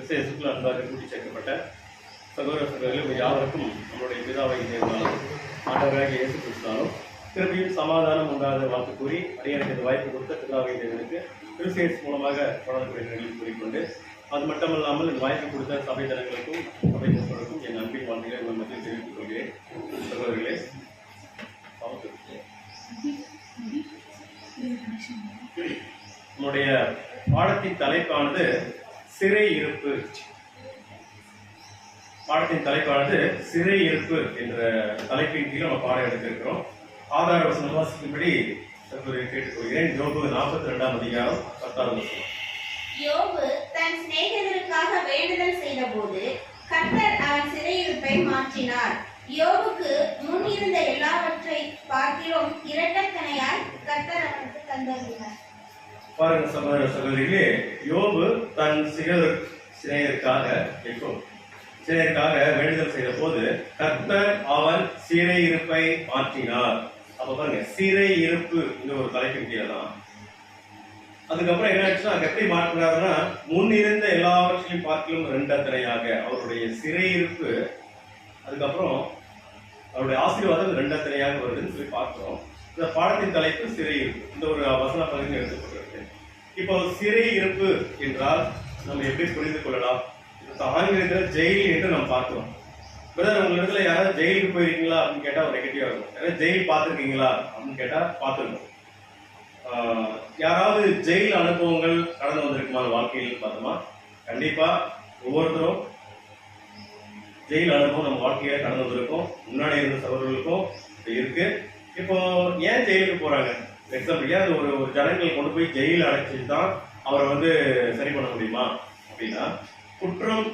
கிறிஸ்துவுக்குள் அன்பாக கூட்டி சேர்க்கப்பட்ட சகோதர சகோதரர்கள் யாவருக்கும் நம்முடைய பிதாவை தேவனாலும் ஆண்டவராகிய இயேசு கிறிஸ்துவாலும் திரும்பியும் சமாதானம் உண்டாத வாழ்த்து கூறி அடியனுக்கு இந்த வாய்ப்பு கொடுத்த பிதாவை தேவனுக்கு கிறிஸ்டியன்ஸ் மூலமாக வழங்கக்கூடிய கூறிக்கொண்டு அது மட்டுமல்லாமல் இந்த வாய்ப்பு கொடுத்த சபை ஜனங்களுக்கும் சபை நண்பர்களுக்கும் என் அன்பின் வாழ்க்கையை உங்கள் மத்தியில் தெரிவித்துக் கொள்கிறேன். சகோதரர்களே, நம்முடைய பாடத்தின் தலைப்பானது சிறை இருப்பு. பாடத்தின் தலைப்பானது சிறை இருப்பு என்ற தலைப்பின் கீழ் நம்ம பாடம் எடுத்திருக்கிறோம். ஆதார வசனம் வாசிக்கும்படி கேட்டுக்கொள்கிறேன். யோபு 42ஆம் அதிகாரம் 10வது வசனம். யோபு தன் சிநேகிதருக்காக வேண்டுதல் செய்தபோது கர்த்தர் அவன் சிறையிருப்பை மாற்றினார். யோபுக்கு முன் இருந்த எல்லாவற்றை பார்க்கிறோம் இரட்டத்தனையாய் கர்த்தர் அவனுக்கு தந்தருளினார். பாருங்க சகோதர சகோதரிகளே, யோபு தன் சிநேகிதருக்காக வேண்டுதல் செய்த போது கர்த்தர் அவன் சிறையிருப்பை மாற்றினார். அப்ப பாருங்க, சிறை இருப்பு இந்த ஒரு தலைப்பின் கீழே தான். அதுக்கப்புறம் என்ன ஆச்சுன்னா, எப்படி மாற்றினார்னா முன் இருந்த எல்லாவற்றையும் பார்க்கலும் ரெண்டத்தனையாக அவருடைய சிறை இருப்பு, அதுக்கப்புறம் அவருடைய ஆசீர்வாதம் ரெண்டத்தனையாக வருதுன்னு சொல்லி பார்க்கிறோம். இந்த பாடத்தின் தலைப்பு சிறை இருப்பு. இந்த ஒரு வசன பகுதியில் எடுத்துக்கொண்டிருக்கு. இப்போ சிறை இருப்பு என்றால் நம்ம எப்படி புரிந்து கொள்ளலாம்? ஆங்கிலத்தில் ஜெயில் என்று நம்ம பார்க்கிறோம். பிரதர், உங்க இடத்துல யாராவது ஜெயிலுக்கு போயிருக்கீங்களா அப்படின்னு கேட்டா ஒரு நெகட்டிவா இருக்கும். யாராவது ஜெயில் பார்த்துருக்கீங்களா அப்படின்னு கேட்டா பார்த்துருக்கோம். யாராவது ஜெயில் அனுபவங்கள் கடந்து வந்திருக்குமான வாழ்க்கையில் பார்த்தோமா? கண்டிப்பா ஒவ்வொருத்தரும் ஜெயில் அனுபவம் நம்ம வாழ்க்கையில கடந்து வந்திருக்கோம். முன்னாடி இருந்த சகோதரர்களுக்கும் இருக்கு. இப்போ ஏன் ஜெயிலுக்கு போறாங்க? எக்ஸாம்பிள், ஏன் ஒரு ஜனங்கள் கொண்டு போய் ஜெயில அடைச்சிட்டு தான் அவரை சரி பண்ண முடியுமா அப்படின்னா, குற்றம்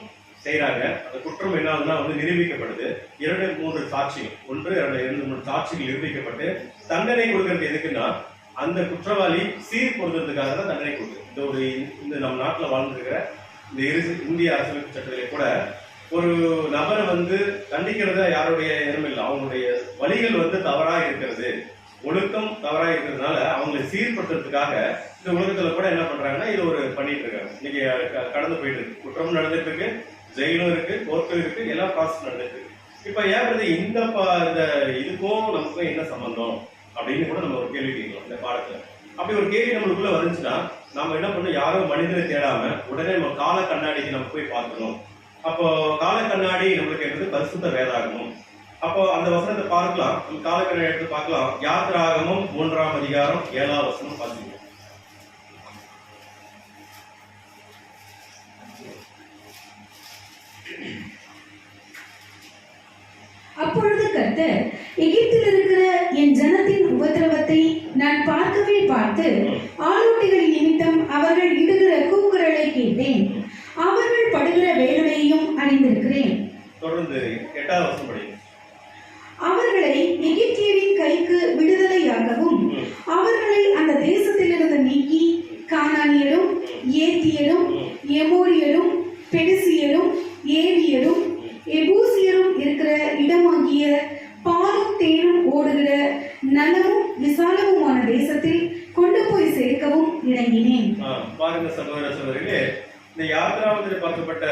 செய்யறாங்க. அந்த குற்றம் என்ன ஆகுதுன்னா நிரூபிக்கப்படுது. 2-3 சாட்சிகள், 1-2-3 சாட்சிகள் நிரூபிக்கப்பட்டு தண்டனை கொடுக்கறது எதுக்குன்னா, அந்த குற்றவாளி சீர் பொருந்ததுக்காக தான் தண்டனை கொடுக்குது. இந்த நம்ம நாட்டில் வாழ்ந்துருக்கிற இந்த இந்திய அரசியலமைப்பு சட்டத்திலே கூட ஒரு நபரை தண்டிக்கிறத யாருடைய எண்ணம் இல்லை. அவங்களுடைய வழிகள் தவறா இருக்கிறது, ஒழுக்கம் தவறா இருக்கிறதுனால அவங்களை சீர்படுத்துறதுக்காக இந்த உலகத்துல கூட என்ன பண்றாங்கன்னா இது ஒரு பண்ணிட்டு இருக்காங்க. இன்னைக்கு கடந்து போயிட்டு இருக்கு, குற்றமும் நடந்துட்டு இருக்கு, ஜெயிலும் இருக்கு, கோர்ட்டும் இருக்கு, எல்லா ப்ராசஸ் நடந்துட்டு இருக்கு. இப்ப ஏன் இந்த இதுக்கும் நமக்கும் என்ன சம்பந்தம் அப்படின்னு கூட நம்ம ஒரு கேள்வி கேட்கலாம் இந்த பாடத்துல. அப்படி ஒரு கேள்வி நம்மளுக்குள்ள வந்துச்சுன்னா நம்ம என்ன பண்ணணும்? யாரோ மனிதரை தேடாம உடனே நம்ம கால கண்ணாடிக்கு நம்ம போய் பார்க்கணும். அப்போ கால கண்ணாடி நம்மளுக்கு என்பது பரிசுத்த வேதாகமம். அப்போ அந்த வசனத்தை பார்க்கலாம், கால கண்ணாடி எடுத்து பார்க்கலாம். யாத்திராகமம் 3ஆம் அதிகாரம் 7வது வசனம் பார்த்துக்கணும். அப்பொழுது கர்த்தர், எகிப்தில் இருக்கிற என் ஜனத்தின் உபத்திரவத்தை நான் பார்க்கவே பார்த்து ஆளோட்டிகளின் நிமித்தம் அவர்கள் இடுகிற கூக்குரலை கேட்டேன். அவர்கள் படுகிற வேதனையையும் அறிந்திருக்கிறேன். தொடர்ந்து 8வது வசனம் படிங்க. அவர்களை எகிப்தியரின் கைக்கு விடுதலையாகவும் அவர்களை அந்த தேசத்திலிருந்து நீக்கி கானானியரும் ஏத்தியரும் எமோரியரும் பெரிசியரும் ஏவியரும் எபூசியரும் இருக்கிற இடமாகிய பாலும் தேனும் ஓடுகிற நலமும் விசாலமுமான தேசத்தில் கொண்டு போய் சேர்க்கவும் இறங்கினேன். பாருங்க சகோதர சகோதரிகளே, இந்த யாத்திராவதில் பார்க்கப்பட்ட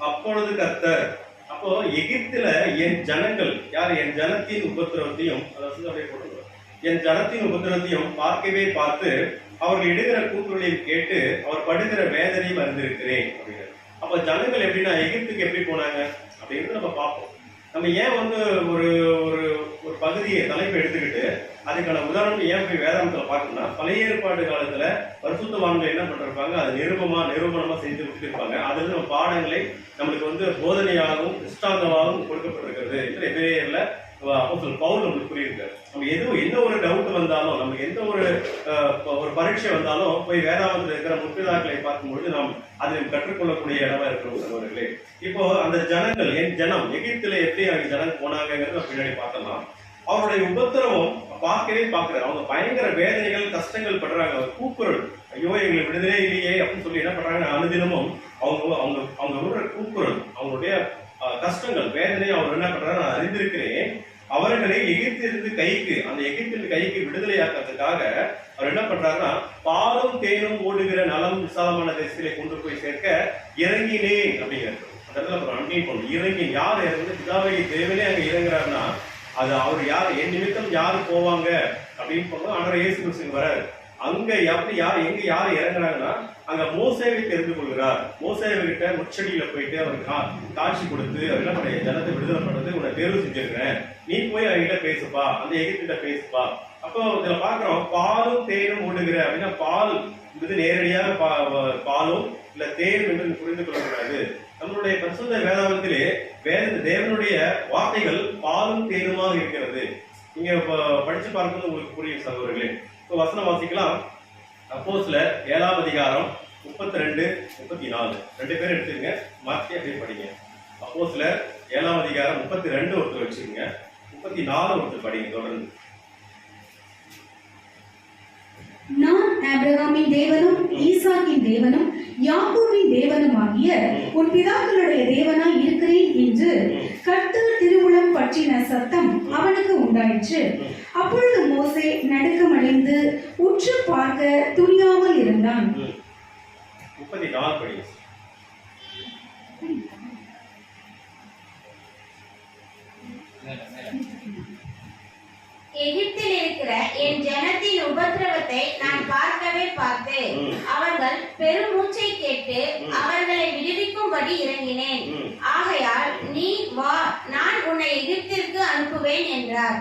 அப்பொழுது கர்த்தர், அப்போ எகிப்துல என் ஜனங்கள் யார்? என் ஜனத்தின் உபத்திரவத்தையும், என் ஜனத்தின் உபத்திரவத்தையும் பார்க்கவே பார்த்து அவர்கள் இடுகிற கூக்குரலையும் கேட்டு அவர் படுகிற வேதனையும் அறிந்திருக்கிறேன் அப்படின்னு. அப்ப ஜனங்கள் எப்படின்னா எகிப்துக்கு எப்படி போனாங்க அப்படின்னு நம்ம பார்ப்போம். நம்ம ஏன் ஒரு ஒரு பகுதியை தலைப்பை எடுத்துக்கிட்டு அதுக்கான உதாரணம் ஏன் போய் வேதாந்தத்துல பார்க்கணும்னா, பழைய ஏற்பாடு காலத்துல பரிசுத்தவான்கள் என்ன பண்ணிருப்பாங்க, அது நிரூபணமா செஞ்சு கொடுத்திருப்பாங்க. அதுல நம்ம பாடங்களை நம்மளுக்கு போதனையாகவும் இஷ்டாந்தமாகவும் கொடுக்கப்பட்டிருக்கிறது என்று எதிரேல அப்போஸ்தலர் பவுல் நம்மளுக்கு புரியிருக்காரு. நம்ம என்ன ஒரு டவுட் வந்தாலும், நமக்கு எந்த ஒரு பரீட்சை வந்தாலும் போய் வேதாந்தத்தில் இருக்கிற முற்பிதாக்களை பார்க்கும்பொழுது நாம் அதில் கற்றுக்கொள்ளக்கூடிய இடமா இருக்கிறோம் சகோதரர்களே. இப்போ அந்த ஜனங்கள், என் ஜனம் எகிப்துல எப்படி அவங்க ஜனம் போனாங்கிறத பின்னாடி பார்த்தலாம். அவருடைய உபத்திரவம் பார்க்கவே பார்க்கிறார். அவங்க பயங்கர வேதனைகள் கஷ்டங்கள் படுறாங்க. அவர் கூக்குரல், ஐயோ எங்களுக்கு விடுதலை இல்லையே அப்படின்னு சொல்லி என்ன பண்றாங்க, அனுதினமும் அவங்க விடுற கூக்குரல், அவங்களுடைய கஷ்டங்கள் வேதனையை அவர் என்ன பண்றாரு, நான் அறிந்திருக்கிறேன். அவர்களை எகிப்திலிருந்து கைக்கு, அந்த எகிப்தின் கைக்கு விடுதலையாக்கிறதுக்காக அவர் என்ன பண்றாருன்னா, பாலும் தேனும் ஓடுகிற நலம் விசாலமான தேசத்திலே கொண்டு போய் சேர்க்க இறங்கினேன் அப்படிங்கிறது. அந்த இடத்துல அங்கேயும் போகணும். இறங்கின் யார் இறங்குது? பிதாவை தேவனே அங்க இறங்குறாருன்னா அது அவர் யார், என் நிமித்தம் யாரு போவாங்க அப்படின்னு போனோம். ஆண்டவர் இயேசு கிறிஸ்து வராரு. அங்க எப்படி எங்க யார் இறங்குறாங்கன்னா, அங்க மோசேவை தெரிந்து கொள்கிறார். மோசேவை கிட்ட முச்சடியில போயிட்டு அவருக்கு காட்சி கொடுத்து அவர் என்ன பண்ண, ஜனத்தை விடுதலை பண்றது உன்னை தேர்வு செஞ்சிருக்கிறேன், நீ போய் அவர்கிட்ட பேசுப்பா, அந்த எகிப்திட்ட பேசுப்பா. அப்போ இதுல பாக்குறோம், பாலும் தேனும் ஓடுகிற அப்படின்னா, பால் இது நேரடியாக பாலும் இல்ல தேன் என்று புரிந்து கொள்ளக்கூடாது. நம்மளுடைய பரிசுத்த வேதாகமத்திலே தேவனுடைய வார்த்தைகள் பாலும் தேனுமாக இருக்கிறது. நீங்க படிச்சு பார்க்கும்போது உங்களுக்கு புரியும் சகோதரர்களே. இப்போ வசனம் வாசிக்கலாம். அப்போஸ்தலர் 7ஆம் அதிகாரம் 32, 34 ரெண்டு பேரும் எடுத்துங்க, மாற்றி அப்படியே படிங்க. அப்போஸ்தலர் 7ஆம் அதிகாரம் 32 ஒருத்தர் வச்சுக்கோங்க, 34 ஒருத்தர் படிங்க தொடர்ந்து. நான் ஆபிரகாமின் தேவனும் ஈசாக்கின் தேவனும் யாக்கோபின் தேவனும் ஆகிய உன் பிதாக்களுடைய தேவனாய் இருக்கிறேன் என்று கர்த்தர் திருவுளம் பற்றின சத்தம் அவனுக்கு உண்டாயிற்று. அப்பொழுது மோசே நடுக்கமடைந்து உற்று பார்க்க துணியாமல் இருந்தான். 34 படிங்க. எகிப்தில் இருக்கிற என் ஜனத்தின் உபத்திரவத்தை நான் பார்க்கவே பார்த்தேன். அவர்கள் பெருமூச்சை கேட்டு அவர்களை விடுவிக்கும்படி இறங்கினேன். ஆகையால் நீ வா, நான் உன்னை எகிப்திற்கு அனுப்புவேன் என்றார்.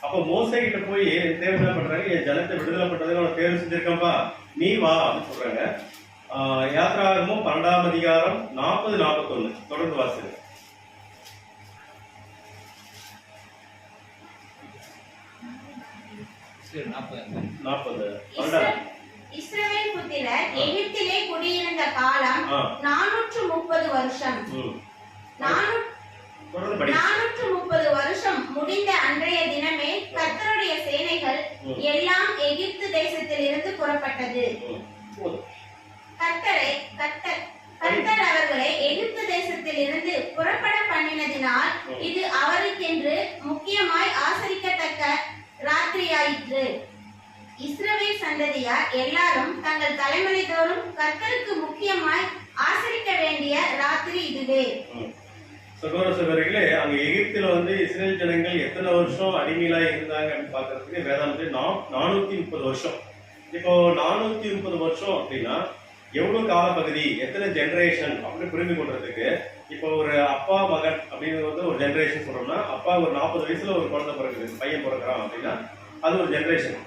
அப்ப மோசே கிட்ட போய் தேவன் என்ன பண்றாங்க, என் ஜனத்தை விடுதலை பண்றதுக்கு அவனை தேர்வு செஞ்சிருக்கப்பா, நீ வா அப்படின்னு சொல்றாங்க. யாத்ராகமம் 12ஆம் அதிகாரம் 40, 41 தொடர்ந்து வாசிங்க. இஸ்ரவேல் புத்திரர் எகிப்திலே குடியிருந்த காலம் 430 வருஷம். 430 வருஷம் முடிந்த அன்றைய தினமே கர்த்தருடைய சேனைகள் எல்லாம் எகிப்து தேசத்தில் இருந்து புறப்பட்டது. கர்த்தர் அவர்களை எகிப்து தேசத்தில் இருந்து புறப்பட பண்ணினதினால் இது அவருக்கென்று முக்கியமாய் ஆசரிக்கத்தக்க ராத்திரியாயிற்று. இஸ்ரவேல் சந்ததியார் எல்லாரும் தங்கள் தலைமுறை தோறும் கர்த்தருக்கு முக்கியமாய் ஆசரிக்க வேண்டிய ராத்திரி இதுவே. சகோதரர்களே, அங்க எகிப்தில இஸ்ரேல் ஜனங்கள் எத்தனை வருஷம் அடிமையிலா இருந்தாங்க அப்படின்னு பாக்குறதுக்கு வேதாந்தத்தில் 430 வருஷம். இப்போ 430 வருஷம் அப்படின்னா எவ்வளவு காலப்பகுதி, எத்தனை ஜெனரேஷன் அப்படின்னு புரிந்து கொள்றதுக்கு, இப்போ ஒரு அப்பா மகன் அப்படின்னு ஒரு ஜெனரேஷன் சொல்றோம்னா, அப்பா ஒரு 40 வயசுல ஒரு குழந்தை பிறகுது, பையன் பிறக்கிறான் அப்படின்னா அது ஒரு ஜெனரேஷன்.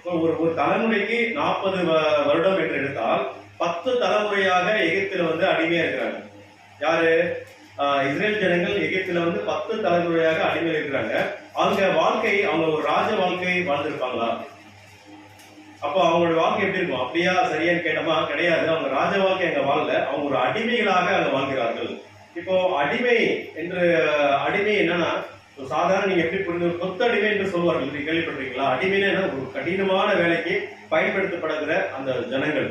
ஒரு தலைமுறைக்கு 40 வருடம் என்று எடுத்தால் 10 தலைமுறையாக எகிப்தில அடிமையா இருக்கிறாங்க. யாரு? இஸ்ரேல் ஜனங்கள் எகிப்தில 10 தலைமுறையாக அடிமையா இருக்கிறாங்க. அவங்க வாழ்க்கை, அவங்க ஒரு ராஜ வாழ்க்கை வாழ்ந்திருப்பாங்களா? அப்போ அவங்களோட வாழ்க்கை எப்படி இருக்கும்? அப்படியா சரியான்னு கேட்டோமா, கிடையாது. அவங்க ராஜ வாழ்க்கை அங்க வாழல, அவங்க ஒரு அடிமைகளாக அங்க வாழ்கிறார்கள். இப்போ அடிமை என்னன்னா, சாதாரண நீங்க எப்படி புரிந்து, கொத்தடிமை என்று சொல்வார்கள், நீங்க கேள்விப்பட்டிருக்கீங்களா? அடிமைனா ஒரு கடினமான வேலைக்கு பயன்படுத்தப்படுகிற அந்த ஜனங்கள்.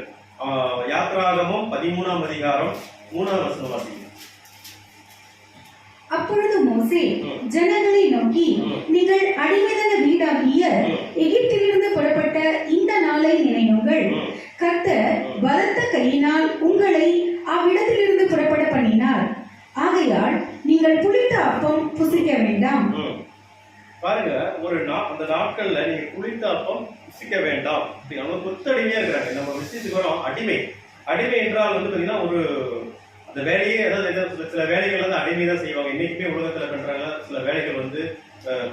யாத்ராகமம் 13ஆம் அதிகாரம் 3ஆம் வசனம் வாசிங்க. அப்பொழுது மோசே ஜனங்களை நோக்கி, நீங்கள் அடிமைதன வீடாகிய எகிப்திலிருந்து புறப்பட்ட இந்த நாளை நினைவுங்கள். கர்த்தர் பலத்த கையினால் உங்களை அவ்விடத்திலிருந்து புறப்பட பண்ணினார். ஆகையால் நீங்கள் புளித்த அப்பம் புசிக்க வேண்டாம். பாருங்க, அந்த நாட்கள்ல நீங்க புளித்த அப்பம் புசிக்க வேண்டாம். நம்ம கொத்தடிமையா இருக்கிறாங்க. நம்ம விஷயத்துக்கு வரோம். அடிமை என்றால் பாத்தீங்கன்னா ஒரு அந்த வேலையே, அதாவது சில வேலைகள் அடிமை தான் செய்வாங்க. இன்னைக்குமே உலகத்துல பண்றாங்க. சில வேலைகள்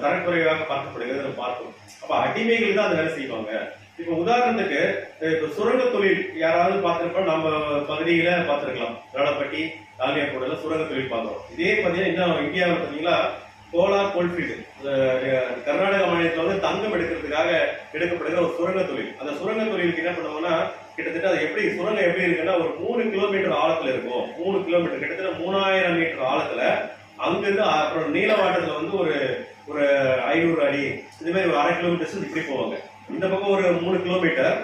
தரக்குறைவாக பார்க்கப்படுகிறது பார்க்கணும். அப்ப அடிமைகள் தான் அந்த வேலை செய்வாங்க. இப்ப உதாரணத்துக்கு, இப்ப சுரங்க தொழில் யாராவது பார்த்திருப்போம், நம்ம பகுதியில பார்த்திருக்கலாம். ராடப்பட்டி, தாலியாக்கோட சுரங்க தொழில் பார்க்கிறோம். இதே பாத்தீங்கன்னா இந்தியாவில் பாத்தீங்கன்னா கோலார் கோல்ஃபீல்டு, கர்நாடக மாநிலத்துல தங்கம் எடுக்கிறதுக்காக எடுக்கப்படுகிற ஒரு சுரங்க தொழில். அந்த சுரங்க தொழிலுக்கு என்ன பண்ணுவாங்கன்னா, கிட்டத்தட்ட அது எப்படி சுரங்கம் எப்படி இருக்குன்னா, ஒரு 3 கிலோமீட்டர் ஆழத்துல இருக்கும். 3 கிலோமீட்டர், கிட்டத்தட்ட 3000 மீட்டர் ஆழத்துல. அங்கிருந்து அப்புறம் நீளவாட்டத்துல ஒரு 500 அடி, இது மாதிரி ஒரு 1/2 கிலோமீட்டர் இப்படி போவாங்க. இந்த பக்கம் ஒரு 3 கிலோமீட்டர்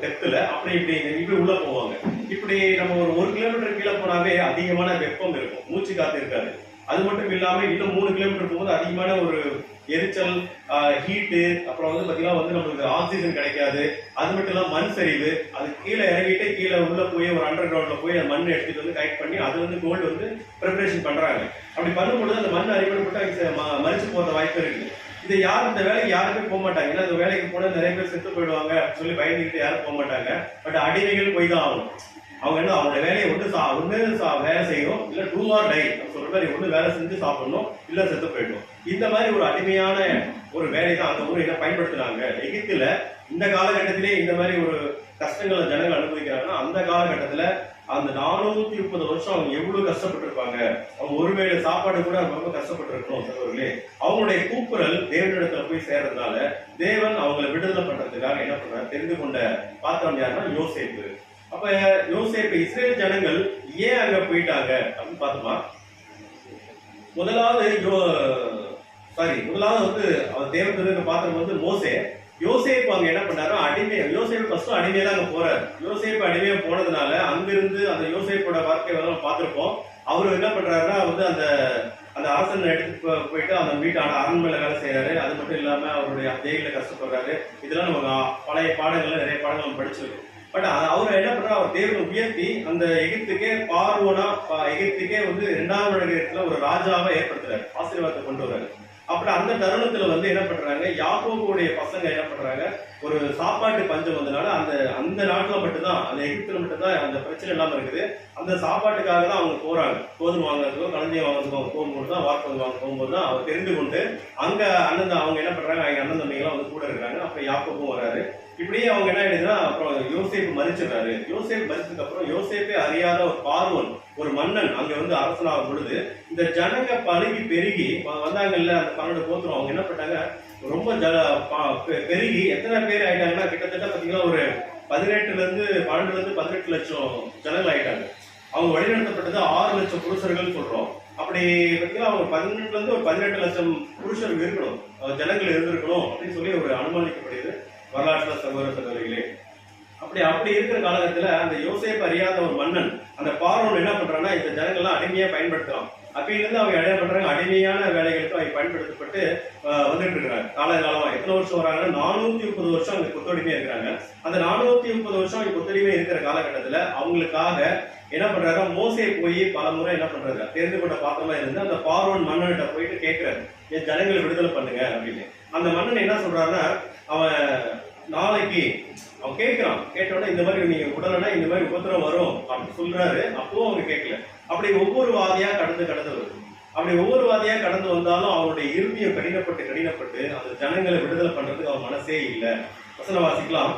டெப்த்ல இப்படி உள்ள போவாங்க. இப்படி நம்ம ஒரு 1 கிலோமீட்டர் கீழே போனாவே அதிகமான வெப்பம் இருக்கும், மூச்சு காத்து இருக்காது. அது மட்டும் இல்லாம இன்னும் 3 கிலோமீட்டர் போகும்போது அதிகமான ஒரு எரிச்சல், ஹீட்டு, அப்புறம் வந்து பாத்தீங்கன்னா வந்து நம்மளுக்கு ஆக்சிஜன் கிடைக்காது. அது மட்டும் இல்லாம மண் சரிவு, அது கீழே இறங்கிட்டு கீழே உள்ள போய் ஒரு அண்டர் கிரவுண்ட்ல போய் அந்த மண் எடுத்துட்டு வந்து கலெக்ட் பண்ணி அது வந்து கோல்டு வந்து ப்ரிப்பரேஷன் பண்றாங்க. அப்படி பண்ணும்பொழுது அந்த மண் அரிக்கப்பட்டு மறிச்சு போற வாய்ப்பு இருக்குது. இது யாரும் இந்த வேலைக்கு யாருமே போக மாட்டாங்க. ஏன்னா இந்த வேலைக்கு போனா நிறைய பேர் செத்து போயிடுவாங்க அப்படின்னு சொல்லி பயந்துக்கிட்டு யாரும் போக மாட்டாங்க. பட் அடிமைகள் போய் தான் ஆகணும். அவங்க என்ன அவங்க வேலையை ஒண்ணு வேலை செய்யணும், இல்ல 2 or die சொல்ற மாதிரி ஒண்ணு வேலை செஞ்சு சாப்பிடணும், இல்ல செத்து போயிடணும். இந்த மாதிரி ஒரு அடிமையான ஒரு வேலை தான் அந்த ஊரை பயன்படுத்தினாங்க. எகிப்துல இந்த காலகட்டத்திலே இந்த மாதிரி ஒரு கஷ்டங்களை ஜனங்கள் அனுபவிக்கிறாங்கன்னா அந்த காலகட்டத்துல அந்த 430 வருஷம் அவங்க எவ்வளவு கஷ்டப்பட்டு இருப்பாங்க. அவங்க ஒருவேளை சாப்பாடு கூட ரொம்ப கஷ்டப்பட்டு இருக்கணும் சகோதரர்களே. அவங்களுடைய கூக்குரல் தேவனிடத்துல போய் சேர்றதுனால தேவன் அவங்களை விடுதலை பண்றதுக்காக என்ன பண்றாரு, தெரிந்து கொண்ட பாத்திரம் யாருன்னா யோசேப்பு. அப்ப யோசேப்பு இஸ்ரேல் ஜனங்கள் ஏன் அங்க போயிட்டாங்க அப்படின்னு பார்த்தோமா, முதலாவது வந்து அவர் தேவன் பாத்திரம் வந்து மோசே. யோசேப்பு அங்க என்ன பண்ணாரு, யோசேப்பு ஃபர்ஸ்ட் அடிமையா தான் அங்க போறாரு. யோசேப்பு அடிமையா போனதுனால அங்கிருந்து அந்த யோசேப்போட வாழ்க்கையை வந்து பார்த்திருப்போம். அவரு என்ன பண்றாருன்னா வந்து அந்த அரசன் எடுத்து போயிட்டு அந்த வீட்டான அரண்மனையில வேலை செய்யறாரு. அது மட்டும் இல்லாம அவருடைய ஜெயில கஷ்டப்படுறாரு. இதெல்லாம் நம்ம பழைய பாடங்கள்ல நிறைய பாடங்கள் நம்ம படிச்சிருக்கோம். பட் அவர் என்ன பண்றாரு, அவர் தேவனை உயர்த்தி அந்த எகிப்துக்கே எகிப்துக்கே வந்து 2ஆம் உலகத்துல ஒரு ராஜாவை ஏற்படுத்துறாரு, ஆசீர்வாதத்தை கொண்டு வர்றாரு. அப்புறம் அந்த தருணத்துல வந்து என்ன பண்றாங்க, யாக்கோபுடைய பசங்க என்ன பண்றாங்க, ஒரு சாப்பாட்டு பஞ்சம் வந்தனால அந்த நாட்டுல மட்டும்தான், அந்த எகிப்துல மட்டும்தான் அந்த பிரச்சனை இல்லாம இருக்குது. அந்த சாப்பாட்டுக்காக தான் அவங்க போறாங்க. கோதுமை வாங்குறதுக்கோ களஞ்சியம் வாங்குறதுக்கோ போகும்போது தான், வாக்குறது வாங்க போகும்போது தான் அவர் தெரிந்து கொண்டு அங்க அவங்க என்ன பண்றாங்க, அண்ணன் தம்பிங்கெல்லாம் வந்து கூட இருக்கிறாங்க. அப்ப யாக்கோபும் வராரு. இப்படியே அவங்க என்ன ஆயிடுதுன்னா, அப்புறம் யோசேப்பு மறிச்சிடுறாரு. யோசேப்பு மறிச்சதுக்கு அப்புறம் யோசேப்பே அறியாத ஒரு பார்வோன், ஒரு மன்னன் அங்க வந்து அரசனாகும் பொழுது இந்த ஜனங்க பழுகி பெருகி வந்தாங்கல்ல, அந்த 12 கோத்திரம் அவங்க என்ன பண்ணாங்க, ரொம்ப பெருகி எத்தனை பேர் ஆயிட்டாங்கன்னா கிட்டத்தட்ட பாத்தீங்கன்னா ஒரு 12 லட்சம் ஜனங்கள் ஆயிட்டாங்க. அவங்க வழிநடத்தப்பட்டது 6 லட்சம் புருஷர்கள் சொல்றோம். அப்படி பாத்தீங்கன்னா அவங்க 18 லட்சம் புருஷர்கள் இருக்கணும், ஜனங்கள் இருந்திருக்கணும் அப்படின்னு சொல்லி ஒரு அனுமானிக்கப்படுது வரலாற்றுல சகோதரர்களே. அப்படி இருக்கிற காலகட்டத்துல அந்த யோசேப்பு அறியாத ஒரு மன்னன், அந்த பார்வோன் என்ன பண்றான்னா இந்த ஜனங்கள்லாம் அடிமையா பயன்படுத்துறான். அப்பயிலிருந்து அவங்க என்ன பண்றாங்க, அடிமையான வேலைகளுக்கு அவங்க பயன்படுத்தப்பட்டு வந்துட்டு இருக்கிறாங்க. காலகாலமா எத்தனை வருஷம் வராங்கன்னா 430 வருஷம் அவங்க கொத்தடிமையா இருக்கிறாங்க. அந்த 430 வருஷம் அவங்க கொத்தடிமையா இருக்கிற காலகட்டத்துல அவங்களுக்காக என்ன பண்றாரு, மோசே போய் பல முறை என்ன பண்றாரு, தெரிந்து கொண்ட பாத்திரமா இருந்து அந்த பார்வோன் மன்னன்கிட்ட போயிட்டு கேட்கிறாரு, என் ஜனங்களை விடுதலை பண்ணுங்க அப்படின்னு. அந்த மன்னன் என்ன சொல்றாருன்னா, அவன் நாளைக்கு அவன் கேட்கிறான், கேட்டோட இந்த மாதிரி நீங்க உடனே இந்த மாதிரி உபத்திரம் வரும் அப்படின்னு சொல்றாரு. அப்பவும் அவங்க கேட்கல. அப்படி ஒவ்வொரு வாதியா கடந்து வருது. அப்படி ஒவ்வொரு வாதியா கடந்து வந்தாலும் அவனுடைய இருமையும் கடினப்பட்டு அந்த ஜனங்களை விடுதலை பண்றதுக்கு அவன் மனசே இல்லை. வசனம் வாசிக்கலாம்.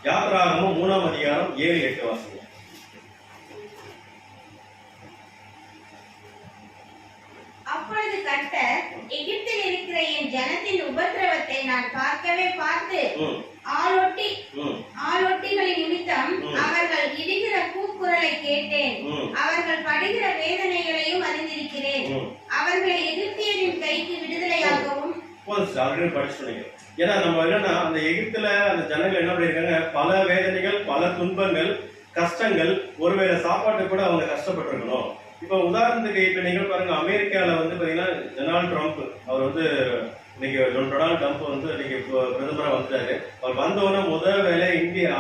யாத்திராகமம் 3ஆம் அதிகாரம் 7-8 வாசிக்கலாம். அப்பொழுது கர்த்தர், எகிப்தில் இருக்கிற என் ஜனத்தின் உபத்திரவத்தை நான் பார்த்து ஆளொட்டிகளின் நிமித்தம் அவர்கள் இடுகிற கூக்குரலை கேட்டேன். அவர்கள் படுகிற வேதனைகளையும் அறிந்திருக்கிறேன். அவர்களை எகிப்தியரின் கைக்கு விடுதலையாகவும். ஏன்னா நம்ம என்னன்னா, அந்த எகிப்துல அந்த ஜனங்கள் என்ன பண்ணிருக்காங்க, பல வேதனைகள், பல துன்பங்கள், கஷ்டங்கள், ஒருவேளை சாப்பாட்டு கூட அவங்க கஷ்டப்பட்டு இருக்கணும். இப்ப உதாரணத்துக்கு இப்ப நீங்க பாருங்க, அமெரிக்கால வந்து பாத்தீங்கன்னா டொனால்ட் ட்ரம்ப் அவர் வந்து இன்னைக்கு டொனால்ட் ட்ரம்ப் வந்து இன்னைக்கு பிரதமரா வந்துட்டாரு. அவர் வந்தவொடனே முதல் வேலை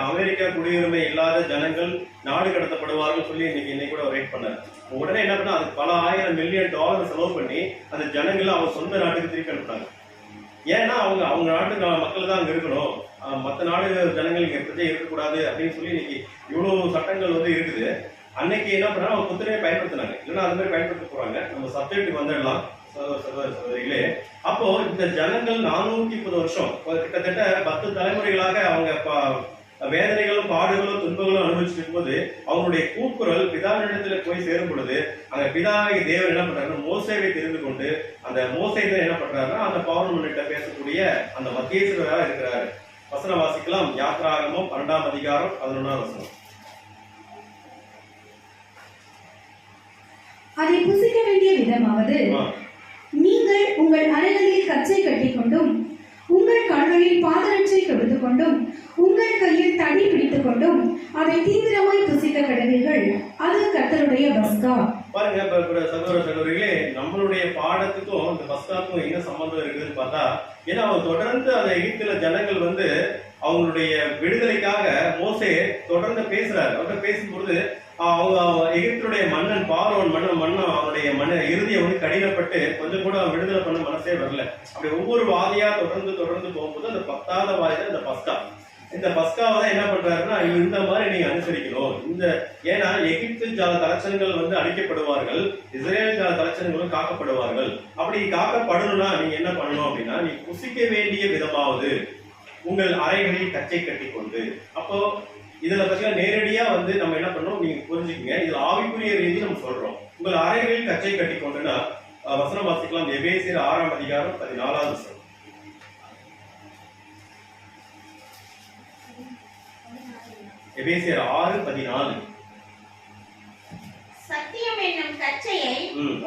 அமெரிக்கா குடியுரிமை இல்லாத ஜனங்கள் நாடு கடத்தப்படுவார்கள் சொல்லி இன்னைக்கு கூட ரைட் பண்ணாரு. உடனே என்ன பண்ணா, அதுக்கு பல $1000 மில்லியன் செலவு பண்ணி அந்த ஜனங்களை அவங்க சொந்த நாட்டுக்கு திருப்பி அனுப்புனாங்க. ஏன்னா அவங்க நாட்டு மக்கள் தான் அங்க இருக்கணும், மற்ற நாடு ஜனங்கள் இங்க எப்படியே இருக்கக்கூடாது அப்படின்னு சொல்லி இன்னைக்கு இவ்வளவு சட்டங்கள் வந்து இருக்குது. அன்னைக்கு என்ன பண்ணா, அவங்க புத்திரையை பயன்படுத்தினாங்க. இல்லைன்னா அது மாதிரி பயன்படுத்த போறாங்க. நம்ம சப்ஜெக்டுக்கு வந்துடலாம் சகோதரிகளே. அப்போ இந்த ஜனங்கள் 430 வருஷம் கிட்டத்தட்ட 10 தலைமுறைகளாக அவங்க வேதனைகளும் பாடுகளும் துன்பங்களும் அனுபவிச்சிருக்கும் போது அவங்களுடைய கூக்குரல் பிதாவினிடத்துல போய் சேரும் பொழுது அங்க பிதாவை தேவன் என்ன பண்றாரு, மோசேவை தெரிந்து கொண்டு அந்த மோசே தான் என்ன பண்றாருன்னா அந்த பார்வோன்கிட்ட பேசக்கூடிய அந்த மத்தியஸ்தராக இருக்கிறாரு. வசனம் வாசிக்கலாம். யாத்திராகமம் 12ஆம் அதிகாரம் 11ஆம் வசனம். அதை புசிக்க வேண்டிய விதமாவது, நீங்கள் உங்கள் அறைகளில் கச்சை கட்டிக்கொண்டும் உங்கள் கால்களில் பாதரட்சை கொடுத்து கொண்டும் உங்கள் கையில் தடி பிடித்துக் கொண்டும் அதை தீவிரமாய் புசிக்க கடவீர்கள். அது கர்த்தருடைய பஸ்கா. பாருங்க, இப்ப சகோதர சகோதரிகளே, நம்மளுடைய பாடத்துக்கும் இந்த பஸ்காவுக்கும் என்ன சம்பந்தம் இருக்குதுன்னு பார்த்தா, ஏன்னா அவங்க தொடர்ந்து அந்த எகிப்துல ஜனங்கள் வந்து அவங்களுடைய விடுதலைக்காக மோசே தொடர்ந்து பேசுறாரு. அவர்கிட்ட பேசும்பொழுது அவங்க எகிப்துடைய மன்னன் பார்வோன் மன்னன் அவனுடைய இறுதியை வந்து கடினப்பட்டு கொஞ்சம் கூட விடுதலை பண்ண மனசே வரல. அப்படி ஒவ்வொரு வாதியா தொடர்ந்து போகும்போது அந்த 10வது வாதியா இந்த பஸ்கா, இந்த பஸ்காவை தான் என்ன பண்றாருன்னா, இந்த மாதிரி நீங்க அனுசரிக்கணும். ஏன்னா எகிப்து தலைச்சன்கள் வந்து அழிக்கப்படுவார்கள், இஸ்ரேல் தலைச்சன்களும் காக்கப்படுவார்கள். அப்படி காக்கப்படணும்னா நீங்க என்ன பண்ணணும் அப்படின்னா, நீ புசிக்க வேண்டிய விதமாவது உங்கள் அறைகளில் கச்சை கட்டி கொண்டு. அப்போ இதுல பார்த்தீங்கன்னா நேரடியா வந்து நம்ம என்ன பண்ணணும் நீங்க புரிஞ்சுக்கங்க. இதுல ஆவிக்குரிய ரீதி நம்ம சொல்றோம். உங்கள் அறைகளில் கச்சை கட்டி கொண்டுனா வசனம் வாசிக்கலாம். எபேசியர் 6ஆம் அதிகாரம் 14வது வசனம். எபேசியர் 6:14. சத்தியம் என்னும் கச்சையை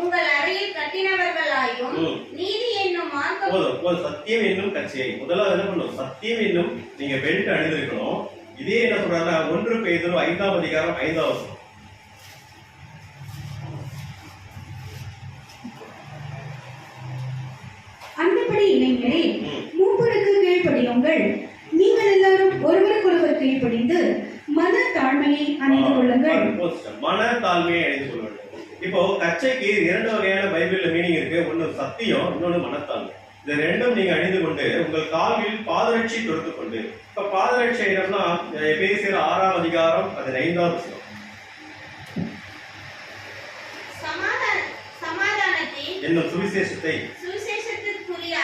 உங்கள் அறையில் கட்டினவர்களாயும் நீதி என்னும் மார்க்கம். சத்தியம் என்னும் கச்சையை முதல்ல என்ன பண்ணணும், சத்தியம் என்னும் நீங்க பெல்ட் அணிந்திருக்கணும். இதே என்ன சொல்றாருன்னா 1 பேதுரு 5ஆம் அதிகாரம் 5வது வசனம். அந்தபடி இளைஞரே, மூப்பருக்கு கீழ்ப்படியுங்கள். நீங்கள் எல்லாரும் ஒருவருக்கொருவர் கீழ்ப்படிந்து மன தாழ்மையை அணிந்து கொள்ளுங்கள். மன தாழ்மையை அணிந்து கொள்ளுங்கள். இப்போ கச்சைக்கு 2 வகையான பைபிள்ல மீனிங் இருக்கு. ஒன்னு சத்தியம், இன்னொன்னு மனத்தாழ்மை. இந்த ரெண்டும் நீங்க அணிந்து கொண்டு உங்கள் கால்களில் பாதரட்சை தொடுத்துக் கொண்டு. இப்ப பாதரட்சை என்னன்னா எபேசியர் 6ஆம் அதிகாரம் 15வது வசனம். சமாதானத்தின் என்னும் சுவிசேஷத்துக்குரிய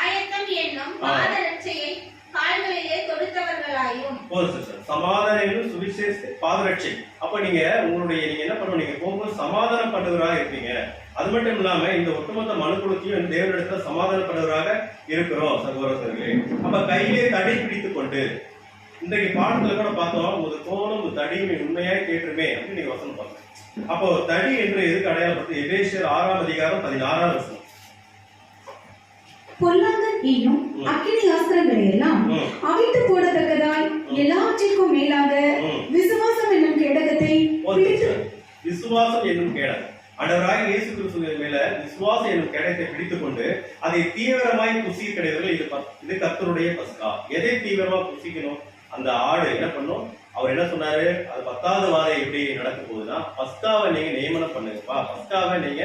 ஆயத்தம் என்னும் பாதரட்சையை கால்களிலே தொடுத்தவர்களாயும். சமாதானம் என்னும் சுவிசேஷ பாதரட்சை. அப்ப நீங்க என்ன பண்ணணும், நீங்க போகும்போது சமாதானம் பண்ணுவராக இருப்பீங்க. அது மட்டும் இல்லாம இந்த ஒட்டுமொத்த மனுக்குலத்தையும் தேவனிடத்துல சமாதானப்படுவராக இருக்கிறோம் சகோதரர்களே. அப்ப கையிலே தடி பிடித்துக் கொண்டு, இன்றைக்கு பாடத்துல கூட பார்த்தோம், ஒரு கோலம் தடியுமே உண்மையாய் கேட்டுருமே அப்படின்னு நீங்க வசனம் பார்த்தோம். அப்போ தடி என்று எதுக்கு அடையாளப்படுத்து? எபேசியர் 6ஆம் அதிகாரம் 16வது வசனம். பொல்லாங்கன் ஈயும் அக்கினி ஆஸ்திரங்களை எல்லாம் அவிழ்த்து போடத்தக்கதாய் எல்லாவற்றிற்கும் மேலாக விசுவாசம் என்னும் கேடகத்தை விசுவாசம் என்னும் கேடகம், ஆண்டவராகிய இயேசு கிறிஸ்துவின் மேல விசுவாசம் என்னும் கேடகத்தை பிடித்துக் கொண்டு அதை தீவிரமாய் புசிக்க கிடையாது. இது கர்த்தருடைய பஸ்கா. எதை தீவிரமா புசிக்கணும்? அந்த ஆடு என்ன பண்ணும், அவர் என்ன சொன்னாரு, அது 10வது வாரம் எப்படி நடக்க போகுதுன்னா, பஸ்காவை நீங்க நியமனம் பண்ணுங்கப்பா, பஸ்காவை நீங்க